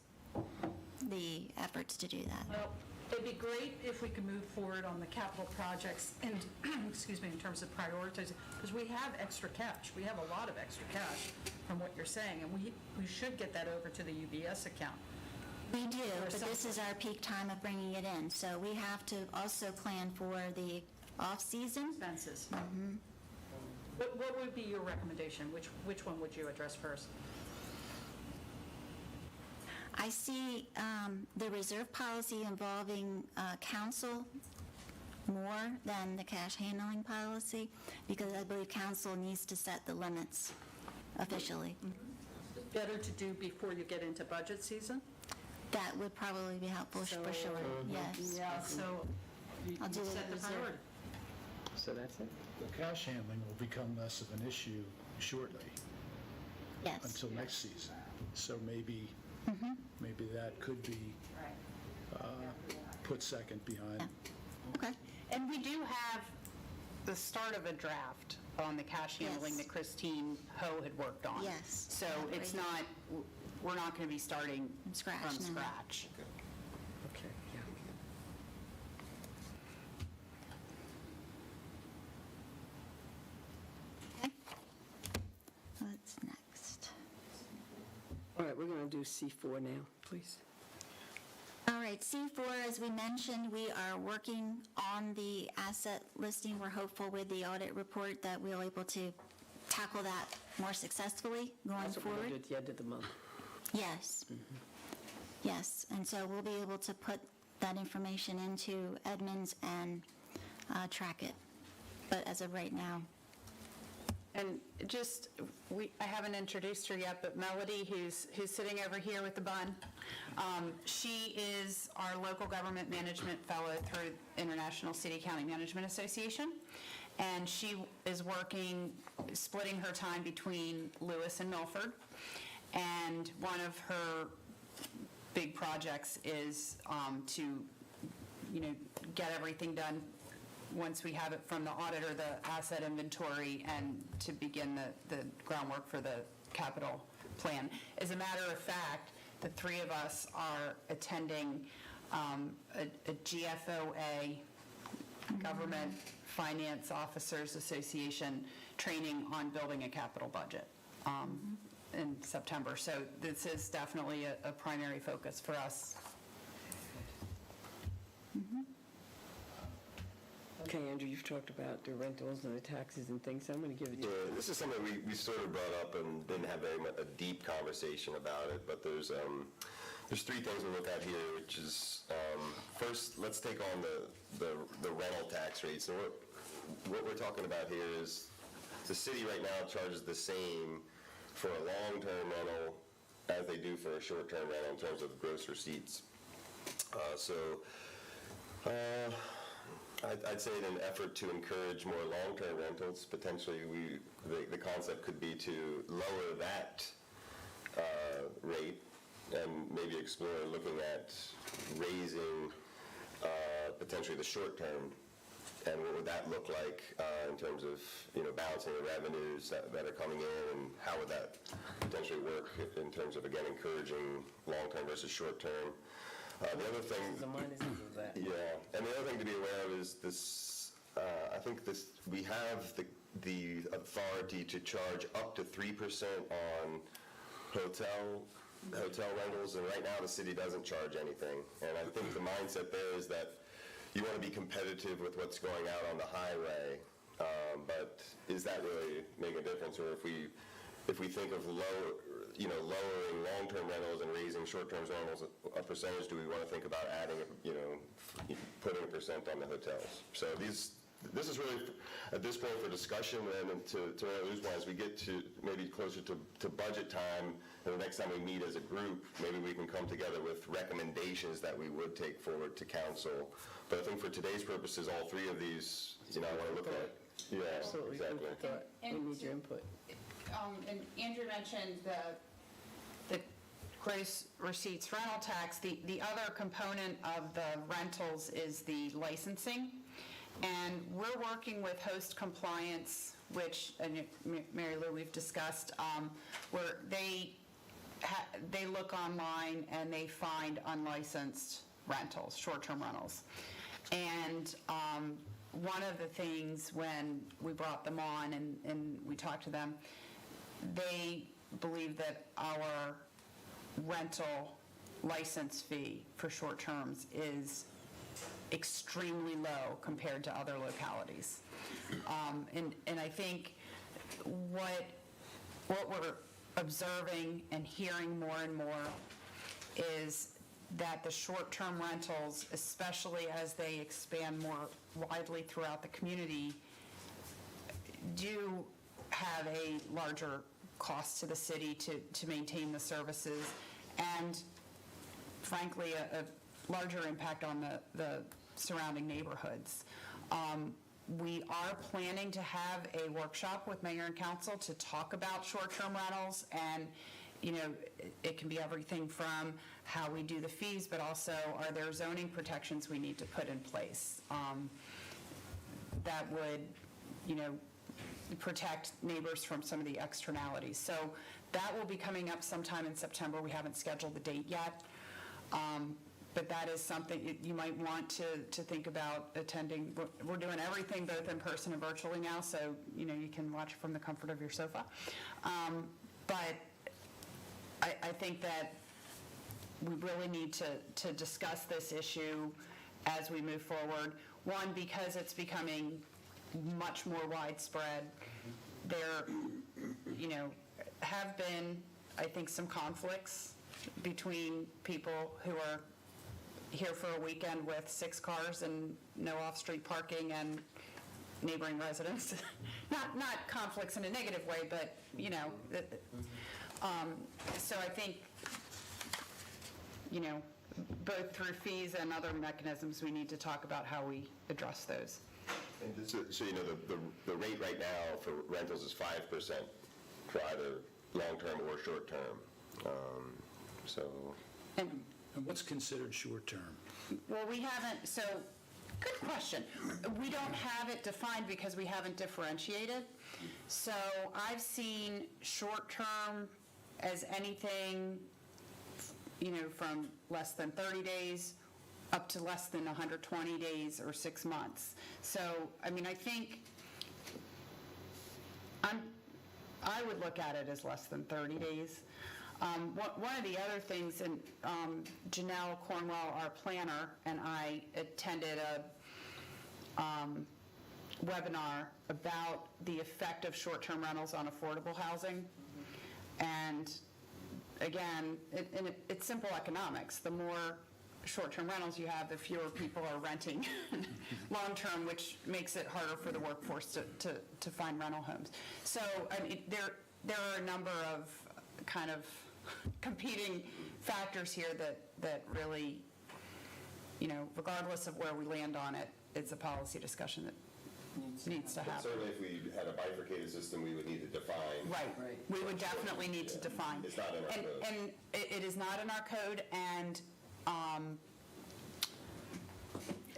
the efforts to do that. Well, it'd be great if we could move forward on the capital projects and, excuse me, in terms of prioritizing, because we have extra cash. We have a lot of extra cash from what you're saying, and we should get that over to the UBS account. We do, but this is our peak time of bringing it in, so we have to also plan for the off-season. Expenses. What would be your recommendation? Which one would you address first? I see the reserve policy involving council more than the cash handling policy, because I believe council needs to set the limits officially. Better to do before you get into budget season? That would probably be helpful for sure, yes. Yeah, so you I'll do the set the reserve. priority. So that's it? The cash handling will become less of an issue shortly, Yes. until next season. So maybe that could be put second behind. Yeah. Okay. And we do have the start of a draft on the cash handling Yes. that Christine Ho had worked on. Yes. So Yeah, it's right. not, we're not going to be starting From scratch, from no. scratch. Okay, yeah. Okay. What's next? All right, we're going to do C4 now, please. All right, C4, as we mentioned, we are working on the asset listing. We're hopeful with the audit report that we'll able to tackle that more successfully going That's what we're going to forward. do at the end of the month. Yes. Yes, and so we'll be able to put that information into Edmunds and track it. But as of right now, And just, I haven't introduced her yet, but Melody, who's sitting over here with the bun, she is our local government management fellow through International City County Management Association. And she is working, splitting her time between Lewis and Milford. And one of her big projects is to, get everything done once we have it from the auditor, the asset inventory, and to begin the groundwork for the capital plan. As a matter of fact, the three of us are attending a GFOA, Government Finance Officers Association, training on building a capital budget in September. So this is definitely a primary focus for us Okay, Andrew, you've talked about the rentals and the taxes and things, so I'm going to give it to you. Yeah, this is something we sort of brought up and didn't have very much a deep conversation about it, but there's three things we look at here, which is, first, let's take on the rental tax rates. And what we're talking about here is the city right now charges the same for a long-term rental as they do for a short-term rental in terms of gross receipts. I'd say in an effort to encourage more long-term rentals, potentially the concept could be to lower that rate and maybe explore looking at raising potentially the short-term. And what would that look like in terms of, balancing the revenues that are coming in, and how would that potentially work in terms of, again, encouraging long-term versus short-term? The other thing, The minus of that. yeah, and the other thing to be aware of is this, I think we have the authority to charge up to 3% on hotel rentals, and right now the city doesn't charge anything. And I think the mindset there is that you want to be competitive with what's going out on the highway, but is that really making a difference? Or if we think of lowering long-term rentals and raising short-term rentals a percentage, do we want to think about adding, putting a % on the hotels? So this is really, at this point, for discussion, and to lose one, as we get to maybe closer to budget time, and the next time we meet as a group, maybe we can come together with recommendations that we would take forward to council. But I think for today's purposes, all three of these, I want to look at. Yeah, Absolutely, food exactly. for thought. We need your input. And Andrew mentioned the gross receipts rental tax. The other component of the rentals is the licensing. And we're working with host compliance, which, and Mary Lou, we've discussed, where they look online and they find unlicensed rentals, short-term rentals. And one of the things when we brought them on and we talked to them, they believe that our rental license fee for short terms is extremely low compared to other localities. And I think what we're observing and hearing more and more is that the short-term rentals, especially as they expand more widely throughout the community, do have a larger cost to the city to maintain the services, and frankly, a larger impact on the surrounding neighborhoods. We are planning to have a workshop with mayor and council to talk about short-term rentals, and it can be everything from how we do the fees, but also are there zoning protections we need to put in place that would, protect neighbors from some of the externalities. So that will be coming up sometime in September. We haven't scheduled the date yet. But that is something you might want to think about attending. We're doing everything both in person and virtually now, so you can watch from the comfort of your sofa. But I think that we really need to discuss this issue as we move forward. One, because it's becoming much more widespread. There, have been, I think, some conflicts between people who are here for a weekend with 6 cars and no off-street parking and neighboring residents. Not conflicts in a negative way, but, so I think, both through fees and other mechanisms, we need to talk about how we address those. And so the rate right now for rentals is 5% for either long-term or short-term. And what's considered short-term? well, we haven't, so, good question. We don't have it defined because we haven't differentiated. So I've seen short-term as anything, from less than 30 days up to less than 120 days or 6 months. So, I think I would look at it as less than 30 days. One of the other things, and Janelle Cornwell, our planner, and I attended a webinar about the effect of short-term rentals on affordable housing. And again, it's simple economics. The more short-term rentals you have, the fewer people are renting long-term, which makes it harder for the workforce to find rental homes. So I mean, there are a number of kind of competing factors here that really, regardless of where we land on it, it's a policy discussion that needs to happen. Certainly, if we had a bifurcated system, we would need to define. Right. We would definitely need to define. It's not in our code. And it is not in our code, and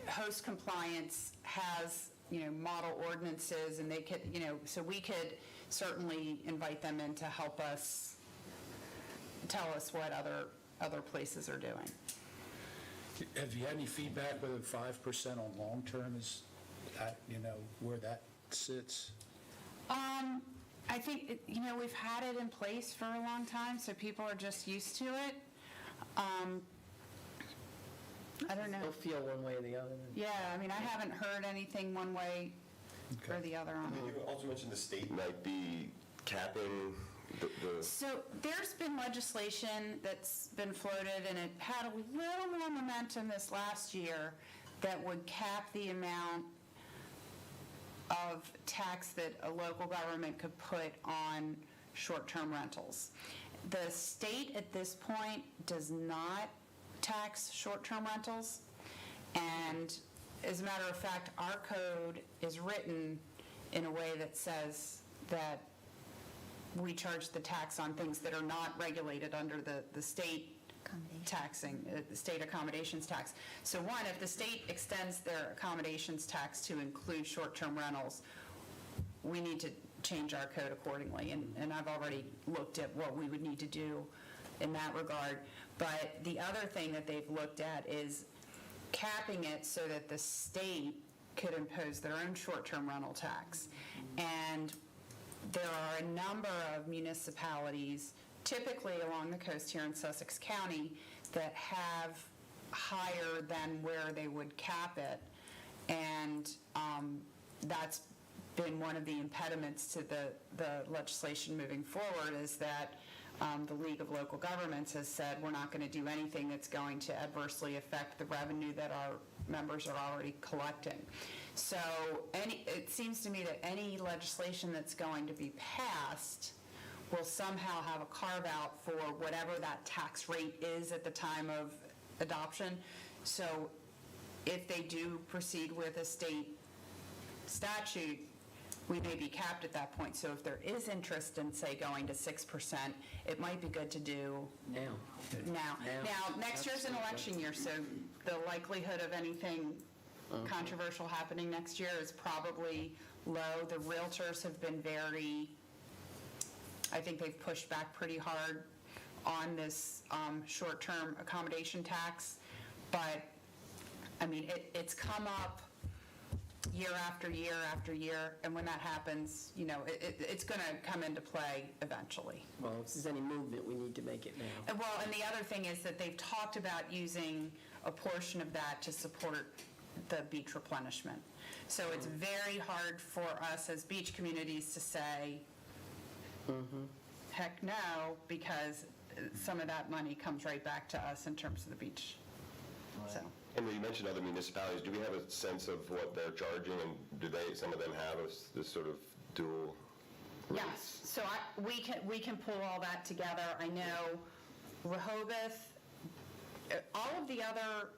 host compliance has, model ordinances, and they could, so we could certainly invite them in to help us tell us what other places are doing. Have you had any feedback whether 5% on long-term is, where that sits? I think, we've had it in place for a long time, so people are just used to it. I don't know. Don't feel one way or the other. Yeah, I mean, I haven't heard anything one way or the other on it. You also mentioned the state might be capping the So there's been legislation that's been floated, and it had a little more momentum this last year that would cap the amount of tax that a local government could put on short-term rentals. The state at this point does not tax short-term rentals, and as a matter of fact, our code is written in a way that says that we charge the tax on things that are not regulated under the state taxing, the state accommodations tax. So one, if the state extends their accommodations tax to include short-term rentals, we need to change our code accordingly, and I've already looked at what we would need to do in that regard. But the other thing that they've looked at is capping it so that the state could impose their own short-term rental tax. And there are a number of municipalities, typically along the coast here in Sussex County, that have higher than where they would cap it. And that's been one of the impediments to the legislation moving forward, is that the League of Local Governments has said we're not going to do anything that's going to adversely affect the revenue that our members are already collecting. So it seems to me that any legislation that's going to be passed will somehow have a carve-out for whatever that tax rate is at the time of adoption. So if they do proceed with a state statute, we may be capped at that point. So if there is interest in, say, going to 6%, it might be good to do now. Now, next year's an election year, so the likelihood of anything controversial happening next year is probably low. The realtors have been I think they've pushed back pretty hard on this short-term accommodation tax. But, I mean, it's come up year after year after year, and when that happens, it's going to come into play eventually. Well, if there's any movement, we need to make it now. Well, and the other thing is that they've talked about using a portion of that to support the beach replenishment. So it's very hard for us as beach communities to say, heck no, because some of that money comes right back to us in terms of the beach. So. And you mentioned other municipalities. Do we have a sense of what they're charging, and do some of them have this sort of dual rates? Yes, so we can pull all that together. I know Rehoboth, all of the other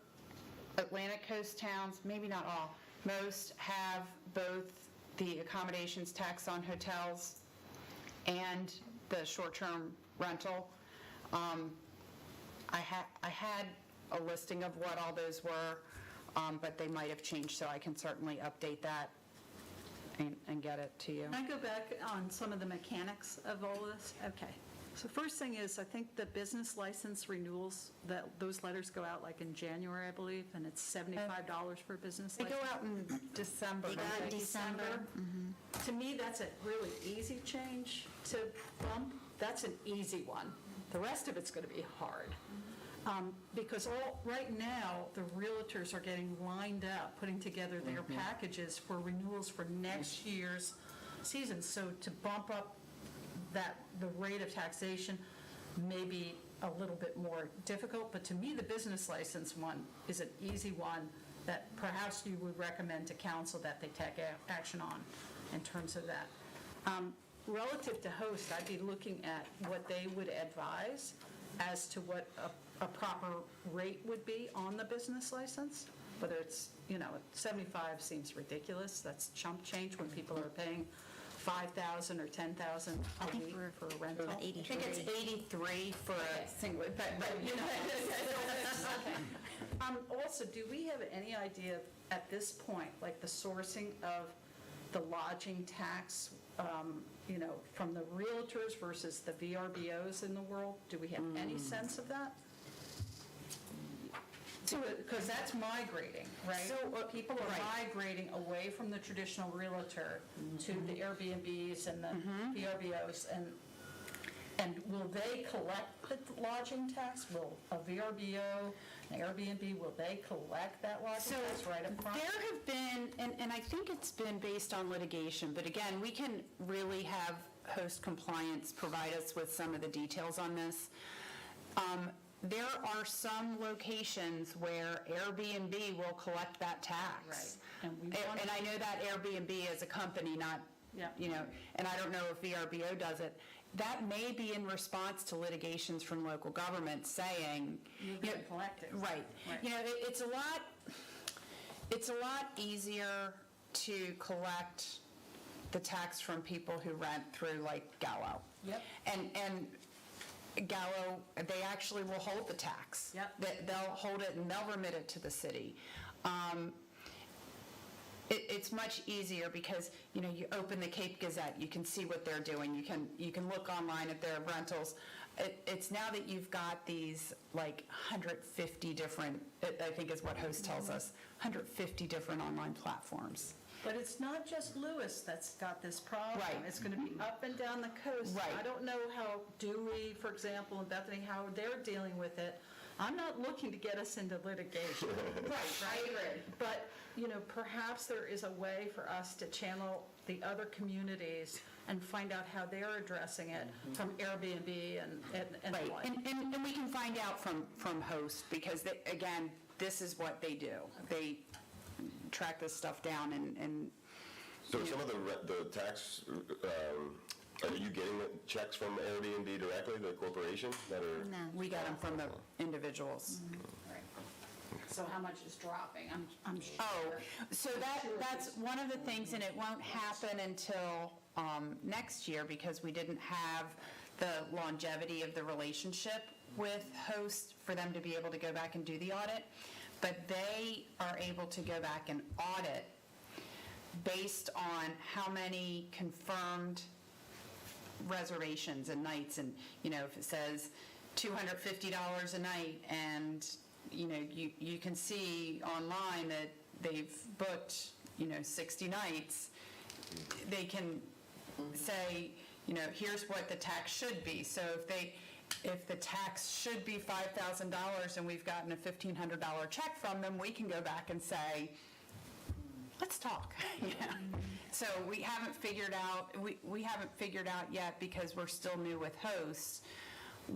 Atlantic coast towns, maybe not all, most have both the accommodations tax on hotels and the short-term rental. I had a listing of what all those were, but they might have changed, so I can certainly update that and get it to you. Can I go back on some of the mechanics of all this? Okay. So first thing is, I think the business license renewals, those letters go out like in January, I believe, and it's $75 for a business They license. go out in December. They go out in December. To me, that's a really easy change to bump. That's an easy one. the rest of it's going to be hard. Because right now, the realtors are getting lined up, putting together their packages for renewals for next year's season. So to bump up the rate of taxation may be a little bit more difficult, but to me, the business license one is an easy one that perhaps you would recommend to council that they take action on in terms of that. Relative to host, I'd be looking at what they would advise as to what a proper rate would be on the business license, whether it's, 75 seems ridiculous. That's chump change when people are paying $5,000 or $10,000 a week for a rental. About 83. I think it's 83 for a single, but Also, do we have any idea at this point, like the sourcing of the lodging tax, from the realtors versus the VRBOs in the world? Do we have any sense of that? Because that's migrating, right? So, people are right. migrating away from the traditional realtor to the Airbnbs and the VRBOs, and will they collect the lodging tax? Will a VRBO, an Airbnb, will they collect that lodging tax right up front? There have been, and I think it's been based on litigation, but again, we can really have host compliance provide us with some of the details on this. There are some locations where Airbnb will collect that tax. Right. And I know that Airbnb is a company, not, Yeah. And I don't know if VRBO does it. That may be in response to litigations from local governments saying. You can collect it. Right. Right. It's a lot easier to collect the tax from people who rent through like Gallo. Yep. And Gallo, they actually will hold the tax. Yep. They'll hold it and they'll remit it to the city. It's much easier because, you open the Cape Gazette, you can see what they're doing, you can look online at their rentals. It's now that you've got these like 150 different, I think is what Host tells us, 150 different online platforms. But it's not just Lewis that's got this problem. Right. It's going to be up and down the coast. Right. I don't know how Dewey, for example, and Bethany, how they're dealing with it. I'm not looking to get us into litigation. I agree. But, perhaps there is a way for us to channel the other communities and find out how they're addressing it from Airbnb and the Right, like. and we can find out from Host, because, again, this is what they do. They track this stuff down and So some of the tax, are you getting the checks from Airbnb directly, the corporation that are? No. we got them from the individuals. Right. So how much is dropping? I'm sure. Oh, so that's one of the things, and it won't happen until next year because we didn't have the longevity of the relationship with Host for them to be able to go back and do the audit. But they are able to go back and audit based on how many confirmed reservations and nights, and if it says $250 a night, and you can see online that they've booked 60 nights, they can say here's what the tax should be. So if the tax should be $5,000 and we've gotten a $1,500 check from them, we can go back and say, let's talk. So we haven't figured out yet, because we're still new with Hosts,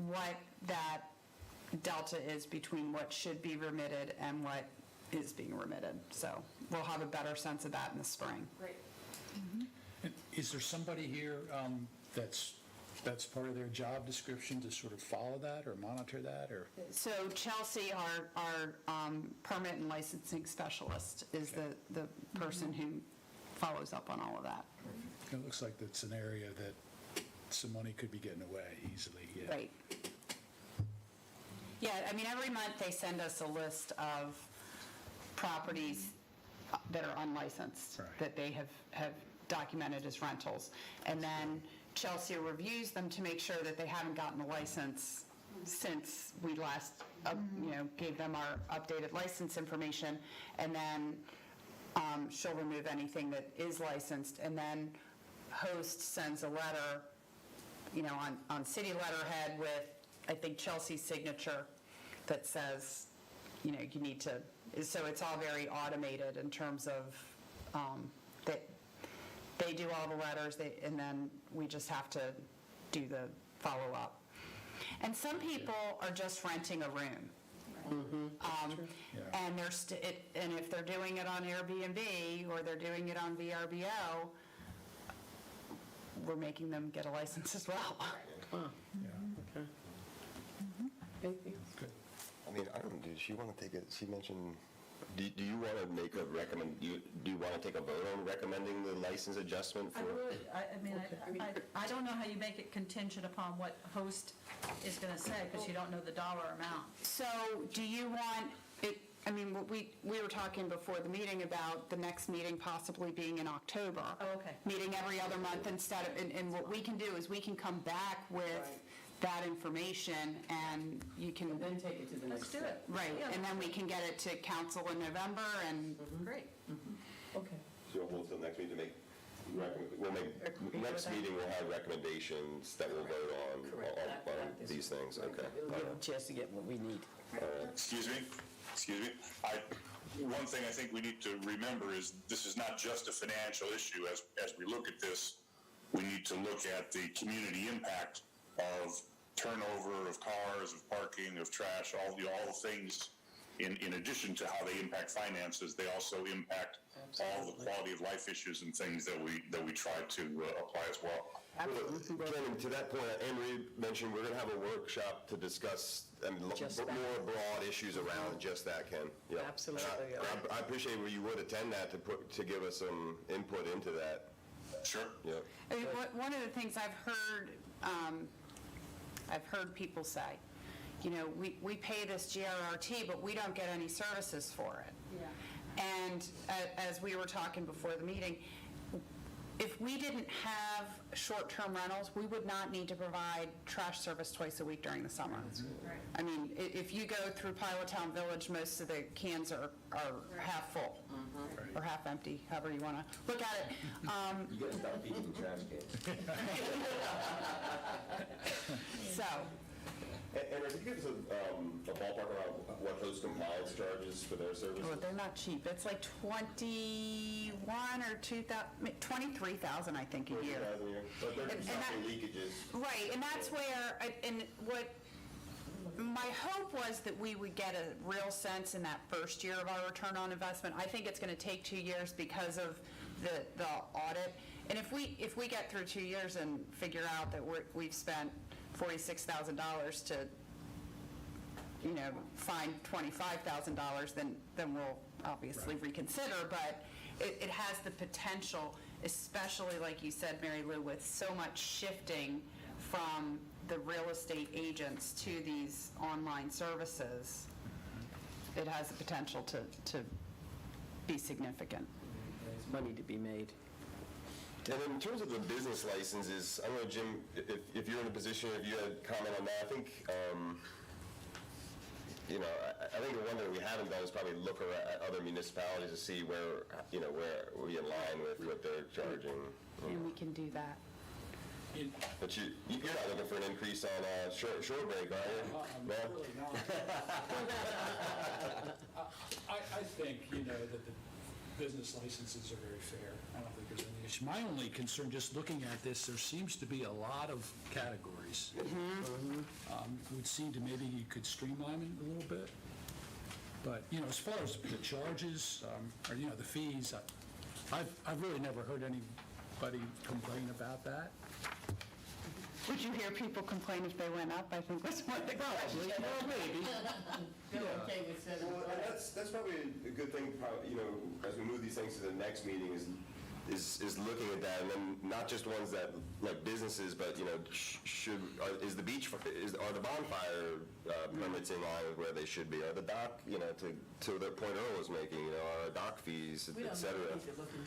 what that delta is between what should be remitted and what is being remitted. So we'll have a better sense of that in the spring. Great. Is there somebody here that's part of their job description to sort of follow that or monitor that, or? So Chelsea, our permit and licensing specialist, is the person who follows up on all of that. It looks like that's an area that some money could be getting away easily, yeah. Right. Yeah, every month they send us a list of properties that are unlicensed, Right. that they have documented as rentals. And then Chelsea reviews them to make sure that they haven't gotten a license since we last, gave them our updated license information. And then she'll remove anything that is licensed. And then Host sends a letter, on city letterhead with I think, Chelsea's signature that says, you need to, so it's all very automated in terms of, that they do all the letters, and then we just have to do the follow-up. And some people are just renting a room. And and if they're doing it on Airbnb or they're doing it on VRBO, we're making them get a license as well. Okay. Anything? I mean, I don't, did she want to take it, she mentioned, do you want to make a do you want to take a vote on recommending the license adjustment for? I would, I mean, I don't know how you make it contingent upon what host is going to say, because you don't know the dollar amount. So do you want it, I mean, we were talking before the meeting about the next meeting possibly being in October. Oh, okay. Meeting every other month instead of, and what we can do is we can come back with that information, and you can. And then take it to the next Let's do step. it. Right, Yeah. and then we can get it to council in November, and Great. Okay. So we'll hold till next meeting to make, next meeting we'll have recommendations that we'll vote on these things, okay. It'll give them a chance to get what we need. Excuse me? One thing I think we need to remember is this is not just a financial issue. As we look at this, we need to look at the community impact of turnover of cars, of parking, of trash, all the things. In addition to how they impact finances, they also impact all the quality of life issues and things that we try to apply as well. Ken, to that point, Anne-Marie mentioned we're going to have a workshop to discuss Just that. more broad issues around just that, Ken. Yeah. Absolutely. I appreciate where you would attend that to give us some input into that. Sure. Yeah. I mean, one of the things I've heard people say, we pay this GRRT, but we don't get any services for it. Yeah. And as we were talking before the meeting, if we didn't have short-term rentals, we would not need to provide trash service twice a week during the summer. Right. I mean, if you go through Pilottown Village, most of the cans are half full or half empty, however you want to look at it. You gotta stop feeding trash cans. So, And can you give us a ballpark around what host compliance charges for their services? well, they're not cheap. It's like 21 or 23,000, I think, a year. 40,000 a year? But they're And stopping leakages. Right, and that's where, and what my hope was that we would get a real sense in that first year of our return on investment. I think it's going to take 2 years because of the audit. And if we get through 2 years and figure out that we've spent $46,000 to, find $25,000, then we'll obviously reconsider. But it has the potential, especially like you said, Mary Lou, with so much shifting from the real estate agents to these online services, it has the potential to be significant. There's money to be made. And in terms of the business licenses, I don't know, Jim, if you're in a position, if you had comment on that, I think, I think the one that we haven't done is probably look at other municipalities to see where we align with what they're charging. And we can do that. But you're not looking for an increase on short break, are you? No? Really not. I think, that the business licenses are very fair. I don't think there's any issue. My only concern, just looking at this, there seems to be a lot of categories. It would seem to maybe you could streamline it a little bit. But, as far as the charges, or, the fees, I've really never heard anybody complain about that. Would you hear people complain if they went up? I think that's one of the questions. Well, maybe. Well, that's probably a good thing, as we move these things to the next meeting is looking at that, and then not just ones that, like businesses, but, is the beach, are the bonfire permits in line with where they should be? Are the dock, to the point Earl was making, are dock fees, et cetera?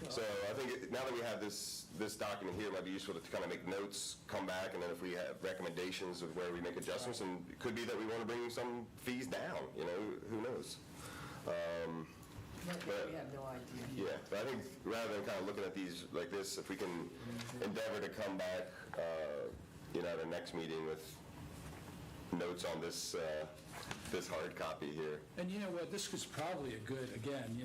So I think now that we have this document here, it might be useful to kind of make notes, come back, and then if we have recommendations of where we make adjustments, and it could be that we want to bring some fees down, who knows? We have no idea. Yeah, but I think rather than kind of looking at these like this, if we can endeavor to come back, at our next meeting with notes on this, this hard copy here. And you know what, this was probably a good, again,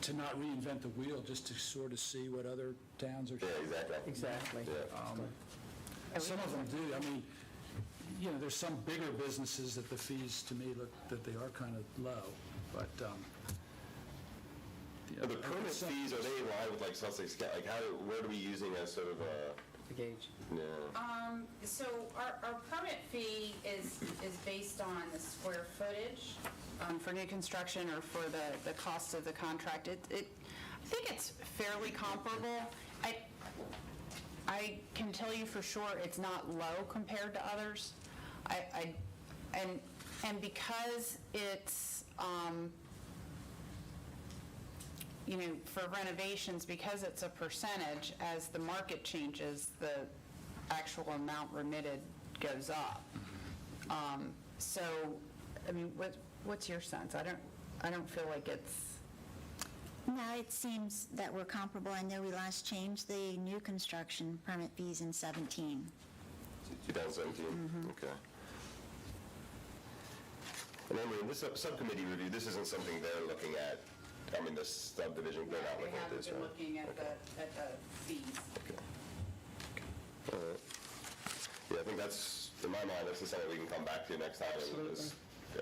to not reinvent the wheel, just to sort of see what other towns are. Yeah, exactly. Exactly. Yeah. Some of them do. I mean, there's some bigger businesses that the fees, to me, look that they are kind of low, but. The permit fees, are they in line with like Sussex, like where are we using as sort of a? The gauge. Yeah. So our permit fee is based on the square footage. For new construction or for the cost of the contract. I think it's fairly comparable. I can tell you for sure it's not low compared to others. And because it's, for renovations, because it's a percentage, as the market changes, the actual amount remitted goes up. So, I mean, what's your sense? I don't feel like it's... No, it seems that we're comparable. I know we last changed the new construction permit fees in 17. 2017? Okay. And then in this subcommittee review, this isn't something they're looking at. I mean, the subdivision, they're not looking at this, right? looking at the fees. All right. Yeah, I think that's, in my mind, that's something we can come back to next time. Absolutely.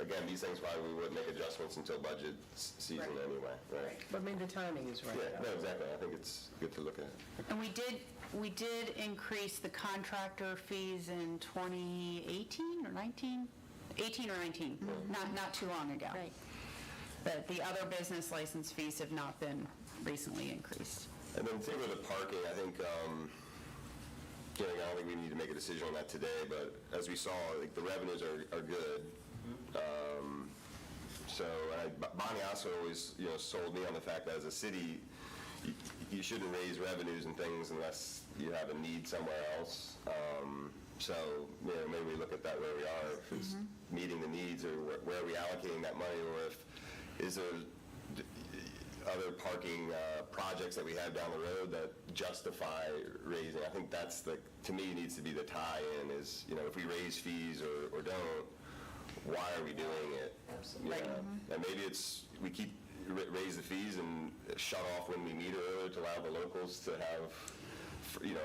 Again, these things probably we wouldn't make adjustments until budget season anyway, right? But I mean, the timing is right. Yeah, no, exactly. I think it's good to look at. And we did increase the contractor fees in 2018 or 19? 18 or 19, not too long ago. Right. But the other business license fees have not been recently increased. And then same with the parking, I think, I don't think we need to make a decision on that today, but as we saw, like, the revenues are good. So, Bonnie also always, sold me on the fact that as a city, you shouldn't raise revenues and things unless you have a need somewhere else. So, maybe we look at that where we are, if it's meeting the needs, or where are we allocating that money, or is there other parking projects that we have down the road that justify raising. I think that's to me, needs to be the tie-in is, if we raise fees or don't, why are we doing it? Absolutely. And maybe we keep raise the fees and shut off when we meet earlier to allow the locals to have, free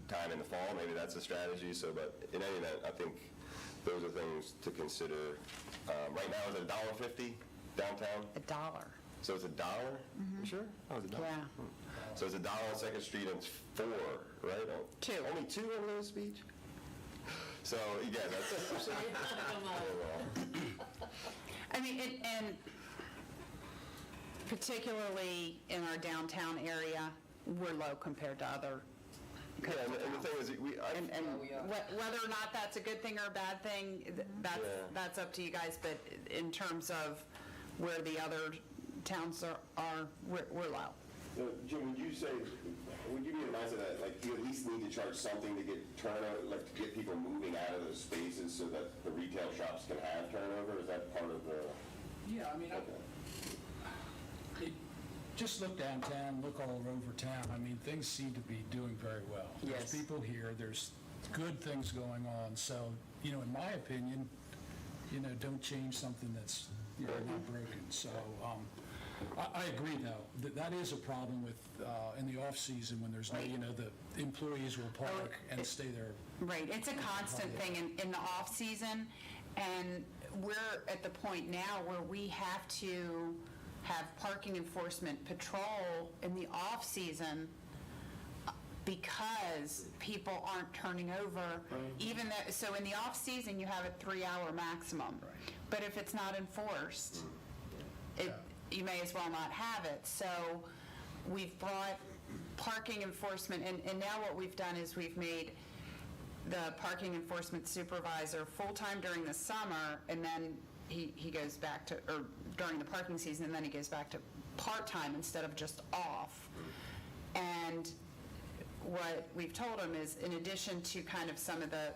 time in the fall. Maybe that's a strategy. So, but in any event, I think those are things to consider. Right now, is it $1.50 downtown? $1. So it's $1? You sure? Oh, it's $1. Yeah. So it's $1 on 2nd Street and it's 4, right? Oh, 2. Only 2 on Little Beach? So, again, that's... I mean, and particularly in our downtown area, we're low compared to other. Yeah, and the thing is, whether or not that's a good thing or a bad thing, that's up to you guys. But in terms of where the other towns are we're low. Jim, would you be in the mindset that, like, you at least need to charge something to get turnover, like, to get people moving out of those spaces so that the retail shops can have turnover? Is that part of the... Yeah, I mean, just look downtown, look all over town. I mean, things seem to be doing very well. Yes. There's people here, there's good things going on. So, in my opinion, don't change something that's not broken. So, I agree, though. That is a problem with, in the off-season when there's no, the employees will park and stay there. Right. It's a constant thing in the off-season, and we're at the point now where we have to have parking enforcement patrol in the off-season because people aren't turning over. Even though, so in the off-season, you have a 3-hour maximum. But if it's not enforced, you may as well not have it. So we've brought parking enforcement, and now what we've done is we've made the parking enforcement supervisor full-time during the summer, and then he goes back to, or during the parking season, and then he goes back to part-time instead of just off. And what we've told him is, in addition to kind of some of the,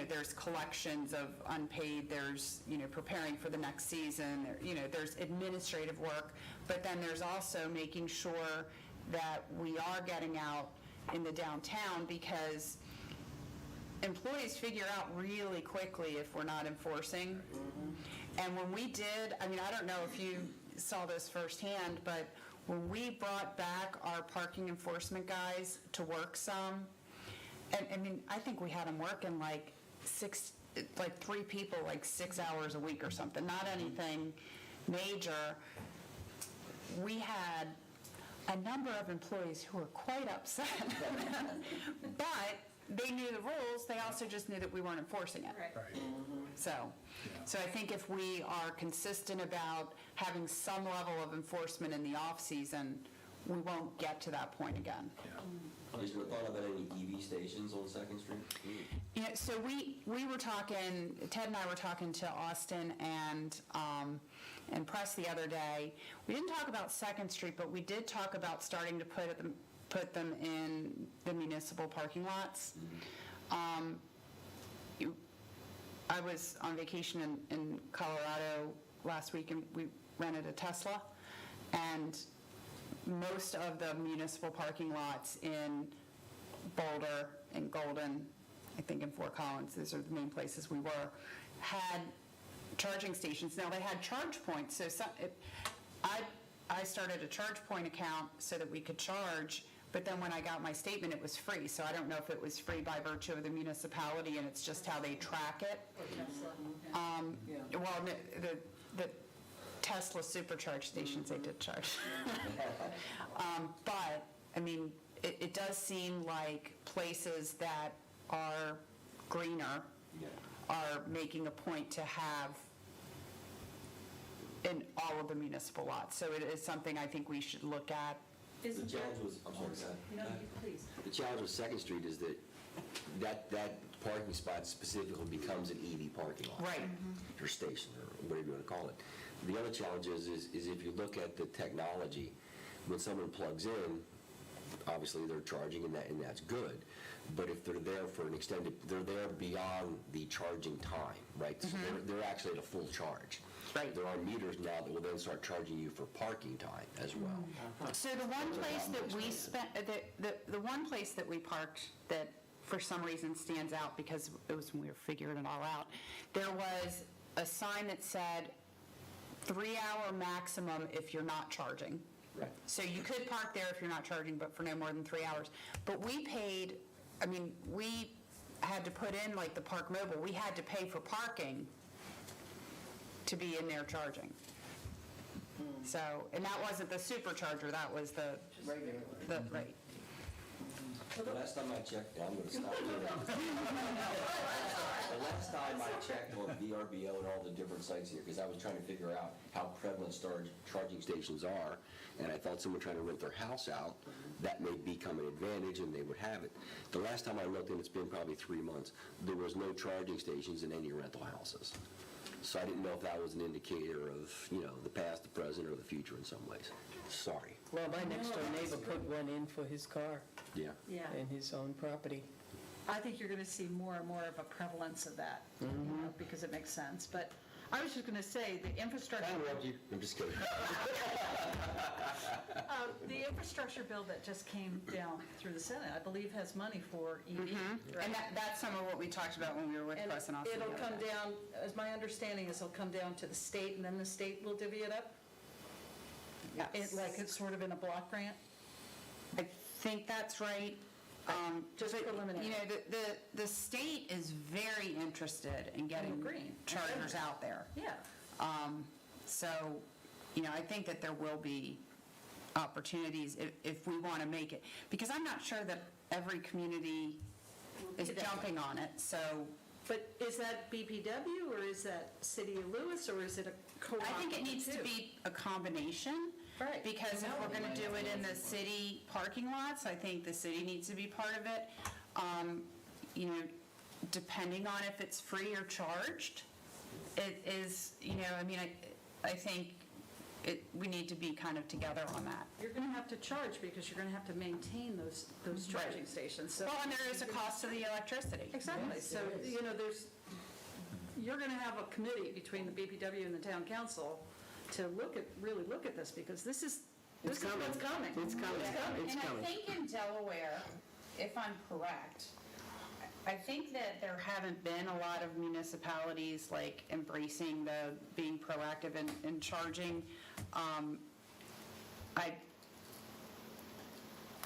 there's collections of unpaid, there's, preparing for the next season, there's administrative work, but then there's also making sure that we are getting out in the downtown, because employees figure out really quickly if we're not enforcing. And when we did, I mean, I don't know if you saw this firsthand, but when we brought back our parking enforcement guys to work some, and I mean, I think we had them working like 3 people, like 6 hours a week or something, not anything major. We had a number of employees who were quite upset. But they knew the rules, they also just knew that we weren't enforcing it. Right. So I think if we are consistent about having some level of enforcement in the off-season, we won't get to that point again. Is there a thought about any EV stations on Second Street? Yeah, so we were talking, Ted and I were talking to Austin and Press the other day. We didn't talk about Second Street, but we did talk about starting to put them in the municipal parking lots. I was on vacation in Colorado last week, and we rented a Tesla, and most of the municipal parking lots in Boulder and Golden, I think in Fort Collins, these are the main places we were, had charging stations. Now, they had charge points, so I started a charge point account so that we could charge, but then when I got my statement, it was free. So I don't know if it was free by virtue of the municipality and it's just how they track it. Well, the Tesla supercharge stations, they did charge. But, I mean, it does seem like places that are greener are making a point to have in all of the municipal lots. So it is something I think we should look at. The challenge was, I'm sorry, No, you please. the challenge with Second Street is that parking spot specifically becomes an EV parking lot. Right. Or station, or whatever you want to call it. The other challenge is if you look at the technology, when someone plugs in, obviously they're charging and that's good. But if they're there for an extended, they're there beyond the charging time, right? So they're actually at a full charge. Right. There are meters now that will then start charging you for parking time as well. So the one place that we spent, the one place that we parked that for some reason stands out because it was when we were figuring it all out, there was a sign that said 3-hour maximum if you're not charging. Right. So you could park there if you're not charging, but for no more than 3 hours. But we paid, I mean, we had to put in like the Park Mobile, we had to pay for parking to be in there charging. So, and that wasn't the supercharger, that was the right. The last time I checked, I'm going to stop doing that. The last time I checked on VRBO and all the different sites here, because I was trying to figure out how prevalent charging stations are, and I thought someone trying to rent their house out, that may become an advantage and they would have it. The last time I looked, and it's been probably 3 months, there was no charging stations in any rental houses. So I didn't know if that was an indicator of, the past, the present, or the future in some ways. Sorry. Well, my next-door neighbor put one in for his car Yeah. Yeah. and his own property. I think you're going to see more and more of a prevalence of that, because it makes sense. But I was just going to say, the infrastructure... I'm just kidding. The infrastructure bill that just came down through the Senate, I believe, has money for EV. Right? And that's some of what we talked about when we were with And Press and Austin. it'll come down, as my understanding is, it'll come down to the state, and then the state will divvy it up? Like it's sort of in a block grant? I think that's right. Just but, preliminary. The state is very interested in getting green. chargers out there. Yeah. So, I think that there will be opportunities if we want to make it, because I'm not sure that every community is jumping on it, so. But is that BPW, or is that City of Lewis, or is it a co-op? I think it of the needs to two? be a combination. Right. Because if we're going to do it in the city parking lots, I think the city needs to be part of it. Depending on if it's free or charged, it is, I think we need to be kind of together on that. You're going to have to charge because you're going to have to maintain those charging stations. So Well, and there is a cost to the electricity. Exactly. So, you're going to have a committee between the BPW and the town council to really look at this, because this is what's coming. It's coming. It's And I coming. think in Delaware, if I'm correct, I think that there haven't been a lot of municipalities like embracing the being proactive in charging.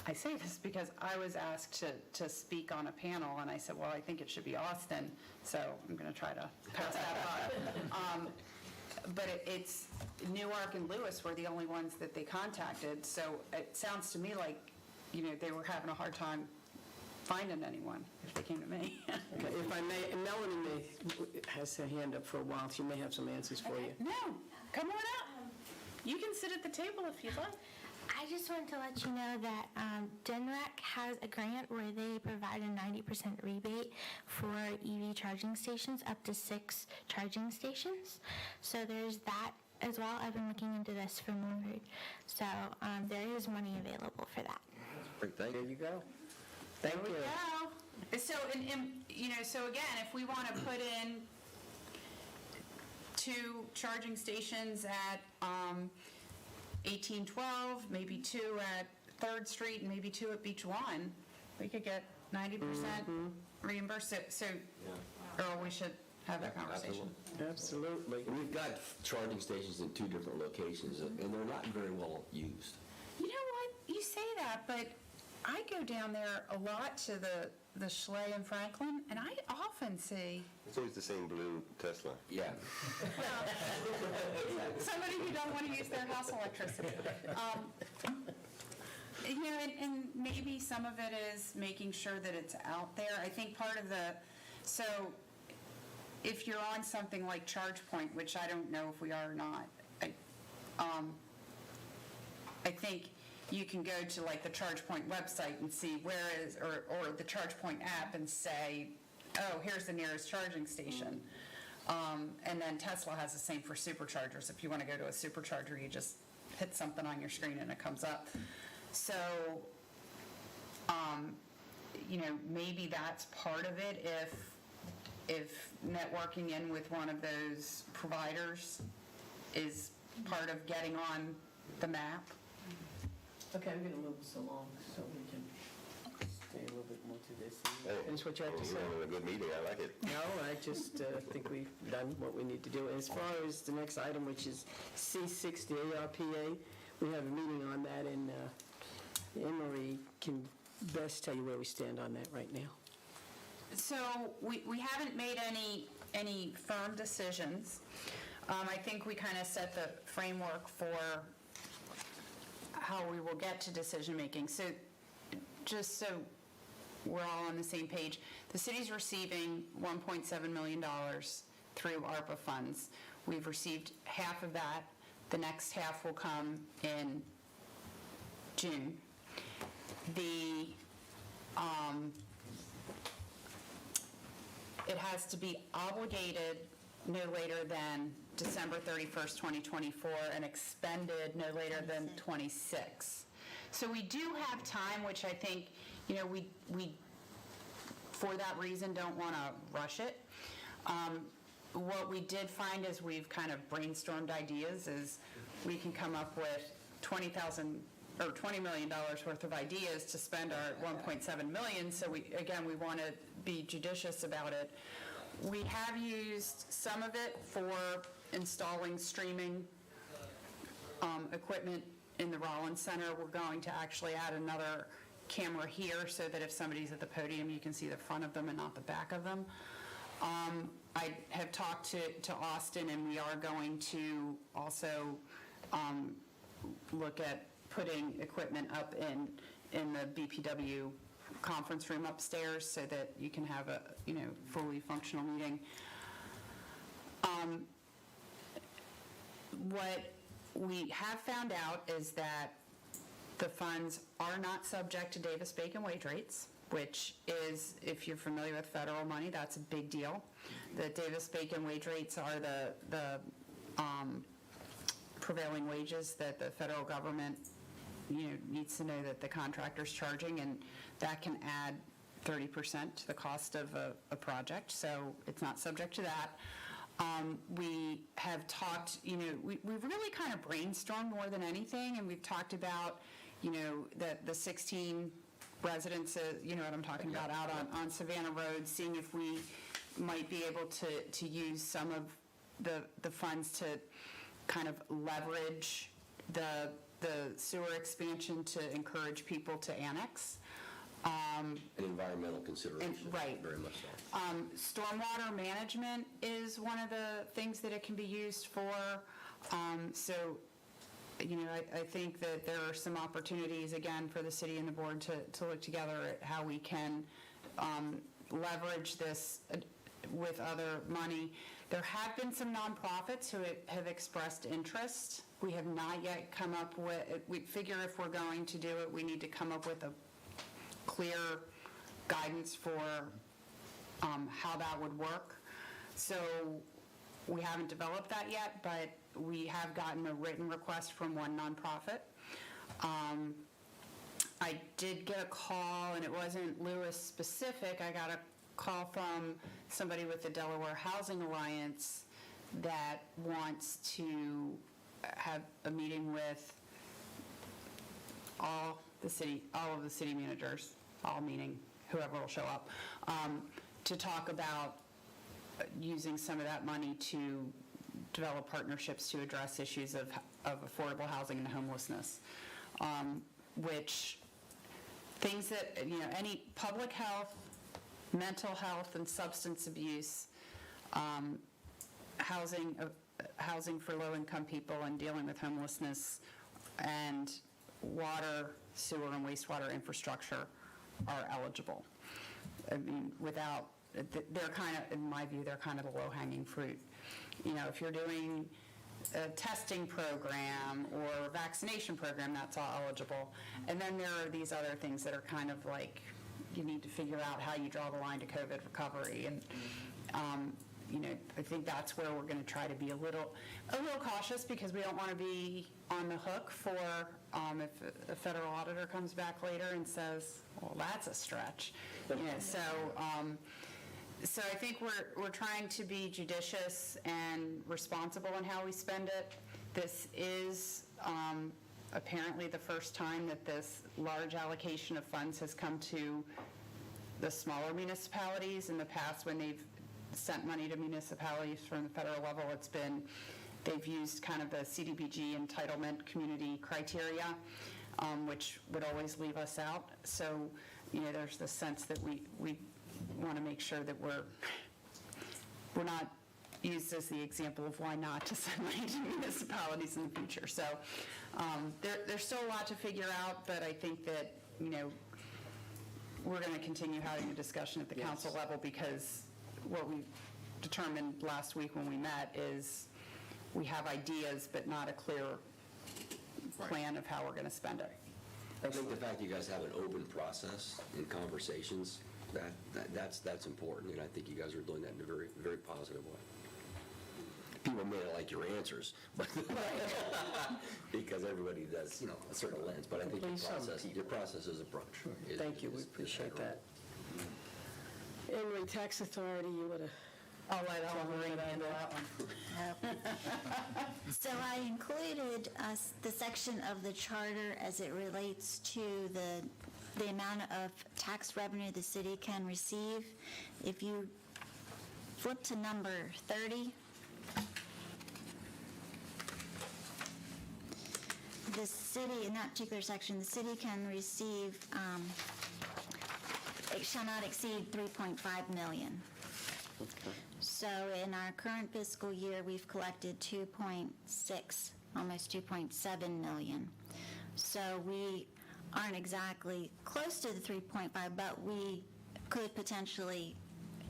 I say this because I was asked to speak on a panel, and I said, well, I think it should be Austin, so I'm going to try to pass that on. But it's Newark and Lewis were the only ones that they contacted, so it sounds to me like, they were having a hard time finding anyone if they came to me. Okay, if I may, Melanie has her hand up for a while. She may have some answers for you. No, come on up. You can sit at the table if you'd like. I just wanted to let you know that DNREC has a grant where they provide a 90% rebate for EV charging stations, up to 6 charging stations. So there's that as well. I've been looking into this for Monroe. So there is money available for that. Great, thank There you. you go. Thank you. Yeah. So, so again, if we want to put in 2 charging stations at 1812, maybe 2 at 3rd Street, and maybe 2 at Beach One, we could get 90% reimbursed. So, Earl, we should have that conversation. Absolutely. And we've got charging stations in 2 different locations, and they're not very well used. You know what? You say that, but I go down there a lot to the Schley in Franklin, and I often see It's always the same blue Tesla. Yeah. somebody who doesn't want to use their house electricity. And maybe some of it is making sure that it's out there. I think part of so if you're on something like ChargePoint, which I don't know if we are or not, I think you can go to like the ChargePoint website and see where is, or the ChargePoint app and say, oh, here's the nearest charging station. And then Tesla has the same for superchargers. If you want to go to a supercharger, you just hit something on your screen and it comes up. So, maybe that's part of it if networking in with one of those providers is part of getting on the map. Okay, I'm going to move us along so we can stay a little bit more to this. Finish what you have to say. We're having a good meeting, I like it. No, I just think we've done what we need to do. As far as the next item, which is C6, the ARPA, we have a meeting on that, and Anne-Marie can best tell you where we stand on that right now. So we haven't made any firm decisions. I think we kind of set the framework for how we will get to decision making. So just so we're all on the same page, the city's receiving $1.7 million through ARPA funds. We've received half of that. The next half will come in June. It has to be obligated no later than December 31st, 2024, and expended no later than 26. So we do have time, which I think, we for that reason don't want to rush it. What we did find as we've kind of brainstormed ideas is we can come up with $20 million worth of ideas to spend our $1.7 million. So we want to be judicious about it. We have used some of it for installing streaming equipment in the Rollins Center. We're going to actually add another camera here so that if somebody's at the podium, you can see the front of them and not the back of them. I have talked to Austin, and we are going to also look at putting equipment up in the BPW conference room upstairs so that you can have a fully functional meeting. What we have found out is that the funds are not subject to Davis-Bacon wage rates, which is, if you're familiar with federal money, that's a big deal. The Davis-Bacon wage rates are the prevailing wages that the federal government needs to know that the contractor's charging, and that can add 30% to the cost of a project, so it's not subject to that. We have talked, we've really kind of brainstormed more than anything, and we've talked about, that the 16 residences, you know what I'm talking about, out on Savannah Road, seeing if we might be able to use some of the funds to kind of leverage the sewer expansion to encourage people to annex. An environmental consideration. Right. Very much so. Stormwater management is one of the things that it can be used for. So, you know, I think that there are some opportunities, again, for the city and the board to look together at how we can leverage this with other money. There have been some nonprofits who have expressed interest. We have not yet come up with, we figure if we're going to do it, we need to come up with a clear guidance for how that would work. So we haven't developed that yet, but we have gotten a written request from one nonprofit. I did get a call, and it wasn't Lewis specific. I got a call from somebody with the Delaware Housing Alliance that wants to have a meeting with all of the city managers, all meaning whoever will show up, to talk about using some of that money to develop partnerships to address issues of affordable housing and homelessness, which things that, you know, any public health, mental health, and substance abuse, housing for low-income people, and dealing with homelessness, and water, sewer, and wastewater infrastructure are eligible. I mean, they're kind of, in my view, they're kind of the low-hanging fruit. You know, if you're doing a testing program or vaccination program, that's all eligible. And then there are these other things that are kind of like, you need to figure out how you draw the line to COVID recovery. And, you know, I think that's where we're going to try to be a little cautious, because we don't want to be on the hook for if a federal auditor comes back later and says, well, that's a stretch. You know, so I think we're trying to be judicious and responsible in how we spend it. This is apparently the first time that this large allocation of funds has come to the smaller municipalities. In the past, when they've sent money to municipalities from the federal level, they've used kind of the CDBG entitlement community criteria, which would always leave us out. So, you know, there's the sense that we want to make sure that we're not used as the example of why not to send money to municipalities in the future. So there's still a lot to figure out, but I think that, you know, we're going to continue having a discussion at the council level, because what we determined last week when we met is we have ideas but not a clear plan of how we're going to spend it. I think the fact you guys have an open process in conversations, that's important, and I think you guys are doing that in a very, very positive way. People may not like your answers, but because everybody does, you know, a certain lens. But I think your process is approach. Thank you, we appreciate that. Anyway, Tax Authority, you would have... I'll let Maureen handle that one. So I included the section of the charter as it relates to the amount of tax revenue the city can receive. If you flip to number 30, the city, in that particular section, the city can receive, it shall not exceed $3.5 million. Okay. So in our current fiscal year, we've collected 2.6, almost 2.7 million. So we aren't exactly close to the 3.5, but we could potentially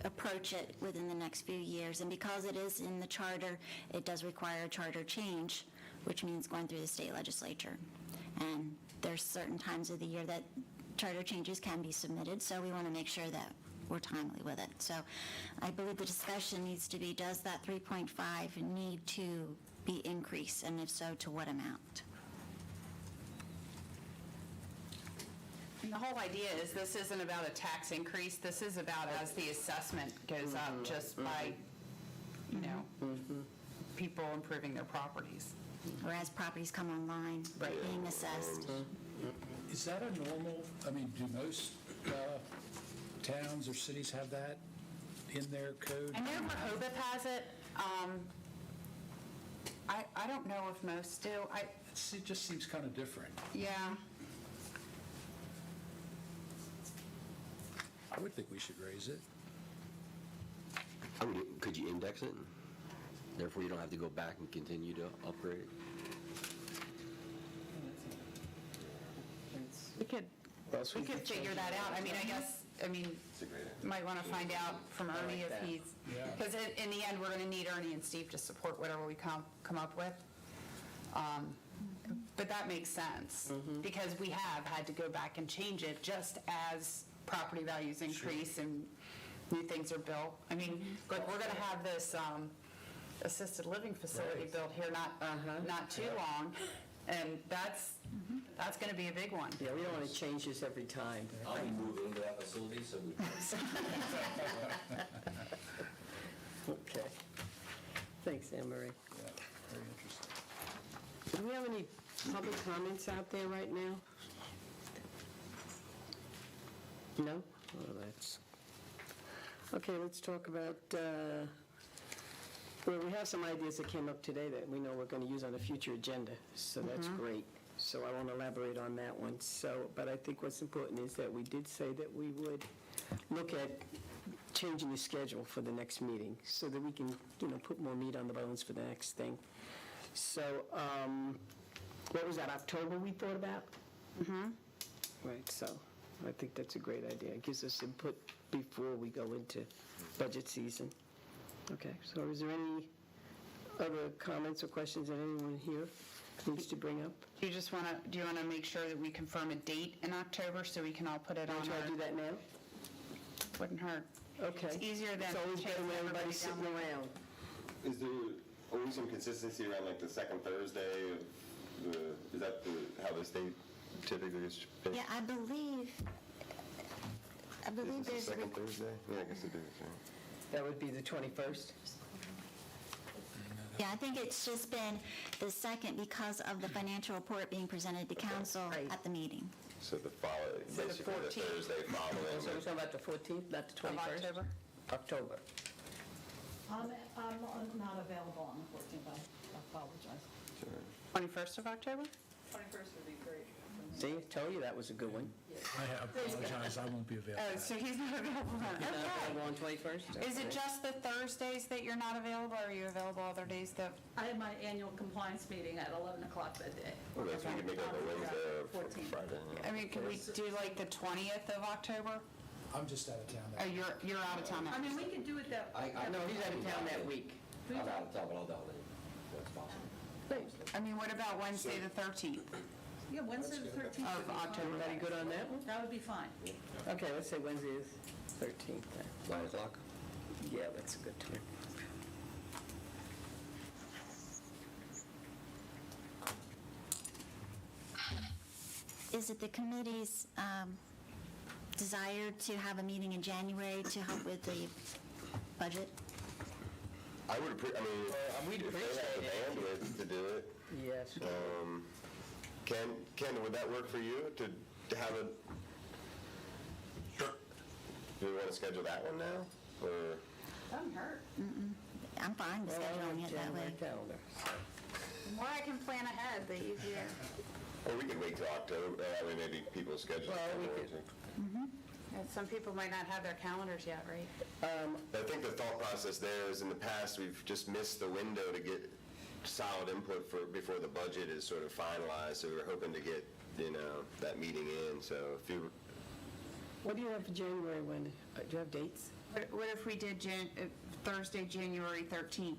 approach it within the next few years. And because it is in the charter, it does require a charter change, which means going through the state legislature. And there's certain times of the year that charter changes can be submitted, so we want to make sure that we're timely with it. So I believe the discussion needs to be, does that 3.5 need to be increased, and if so, to what amount? And the whole idea is this isn't about a tax increase. This is about as the assessment goes up, just by, you know, people improving their properties. Or as properties come online, being assessed. Is that a normal, I mean, do most towns or cities have that in their code? I know Rehoboth has it. I don't know if most do. It just seems kind of different. Yeah. I would think we should raise it. I mean, could you index it? Therefore, you don't have to go back and continue to upgrade it? We could figure that out. I mean, might want to find out from Ernie if he's, because in the end, we're going to need Ernie and Steve to support whatever we come up with. But that makes sense, because we have had to go back and change it just as property values increase and new things are built. I mean, like, we're going to have this assisted living facility built here not too long, and that's going to be a big one. Yeah, we don't want to change this every time. I'll be moving into that facility, so we Okay. Thanks, Anne Marie. Yeah, very interesting. Do we have any public comments out there right now? No? Oh, that's... Okay, let's talk about, well, we have some ideas that came up today that we know we're going to use on a future agenda, so that's great. So I won't elaborate on that one. So, but I think what's important is that we did say that we would look at changing the schedule for the next meeting so that we can, put more meat on the bones for the next thing. So, what was that, October we thought about? Right, so I think that's a great idea. It gives us input before we go into budget season. Okay, so is there any other comments or questions that anyone here needs to bring up? Do you want to make sure that we confirm a date in October so we can all put it on Want to try our... to do that now? Wouldn't hurt. Okay. It's easier than It's always better chasing when everybody's everybody sitting down. around. Is there always some consistency around like the second Thursday of is that how the state typically is picked? Yeah, I believe Is this the there's, second Thursday? Yeah, I guess it is, right? That would be the 21st? I think it's just been the second because of the financial report being presented to council Right. at the meeting. So the following, So the basically the 14th. Thursday following. So we're talking about the 14th, not the 21st? Of October? October. I'm not available on the 14th, I apologize. 21st of October? 21st would be great. See, I told you that was a good one. I apologize, I won't be available. Oh, so he's not available then. Not Okay. available on 21st? Is it just the Thursdays that you're not available, or are you available other days that... I have my annual compliance meeting at 11 o'clock that day. Well, that's we can make like a Wednesday or 14th. Friday. I mean, can we do like the 20th of October? I'm just out of town. Oh, you're out of town now. I mean, we can do it that, No, he's out of town that week. I'm out of town, but I'll dial in. That's possible. I mean, what about Wednesday the 13th yeah, Wednesday the 13th of would be October? fine. Everybody good on that one? That would be fine. Okay, let's say Wednesday is 13th then. 9 o'clock? Yeah, that's a good time. Is it the committee's desire to have a meeting in January to help with the budget? I would we'd if they have the bandwidth to do it. Yes. Ken, would that work for you to have a? Sure. Do we want to schedule that one now, or? Doesn't hurt. I'm fine with scheduling it that way. Calendar. The more I can plan ahead, the easier. Or we could wait till October. That way, maybe people's schedules. Well, we could. Some people might not have their calendars yet, right? I think the thought process there is in the past we've just missed the window to get solid input before the budget is sort of finalized. So we're hoping to get that meeting in. So if you What do you have for January when? Do you have dates? What if we did Thursday, January 13th?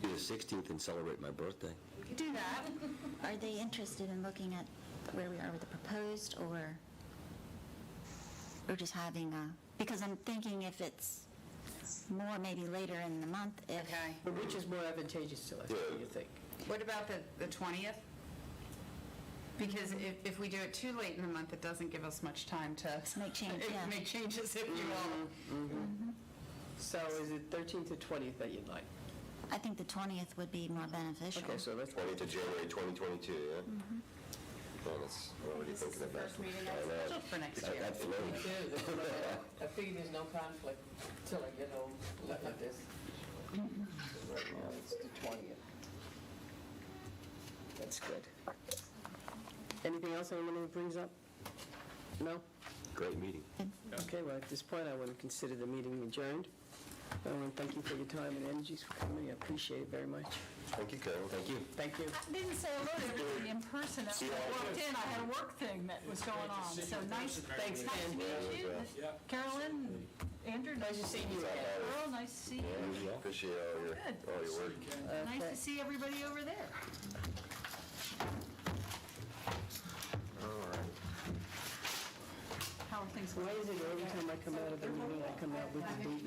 Do the 16th and celebrate my birthday. We could do that. Are they interested in looking at where we are with the proposed, or just having because I'm thinking if it's more maybe later in the month, if... Okay. But which is more advantageous to us, what do you think? What about the 20th? Because if we do it too late in the month, it doesn't give us much time to Make change, yeah. make changes, if you will. So is it 13th or 20th that you'd like? I think the 20th would be more beneficial. Okay, so let's, 20th of January 2022, yeah? Well, that's already thinking about. Scheduled for next year. That flows. I figure there's no conflict till I get home, look at this. Right now, it's the 20th. That's good. Anything else anyone brings up? No? Great meeting. Okay, well, at this point, I want to consider the meeting adjourned. I want to thank you for your time and energies for coming. I appreciate it very much. Thank you, Carol. Thank you. Thank you. I didn't say hello to everybody in person. When I walked in, I had a work thing that was going on. So nice Thanks, to Dan. meet you. Carolyn, Andrew, nice to see you. Earl, nice to see you. Appreciate all your work. Nice to see everybody over there. All right. How are things Why going? is it every time I come out of the meeting, I come out with the date,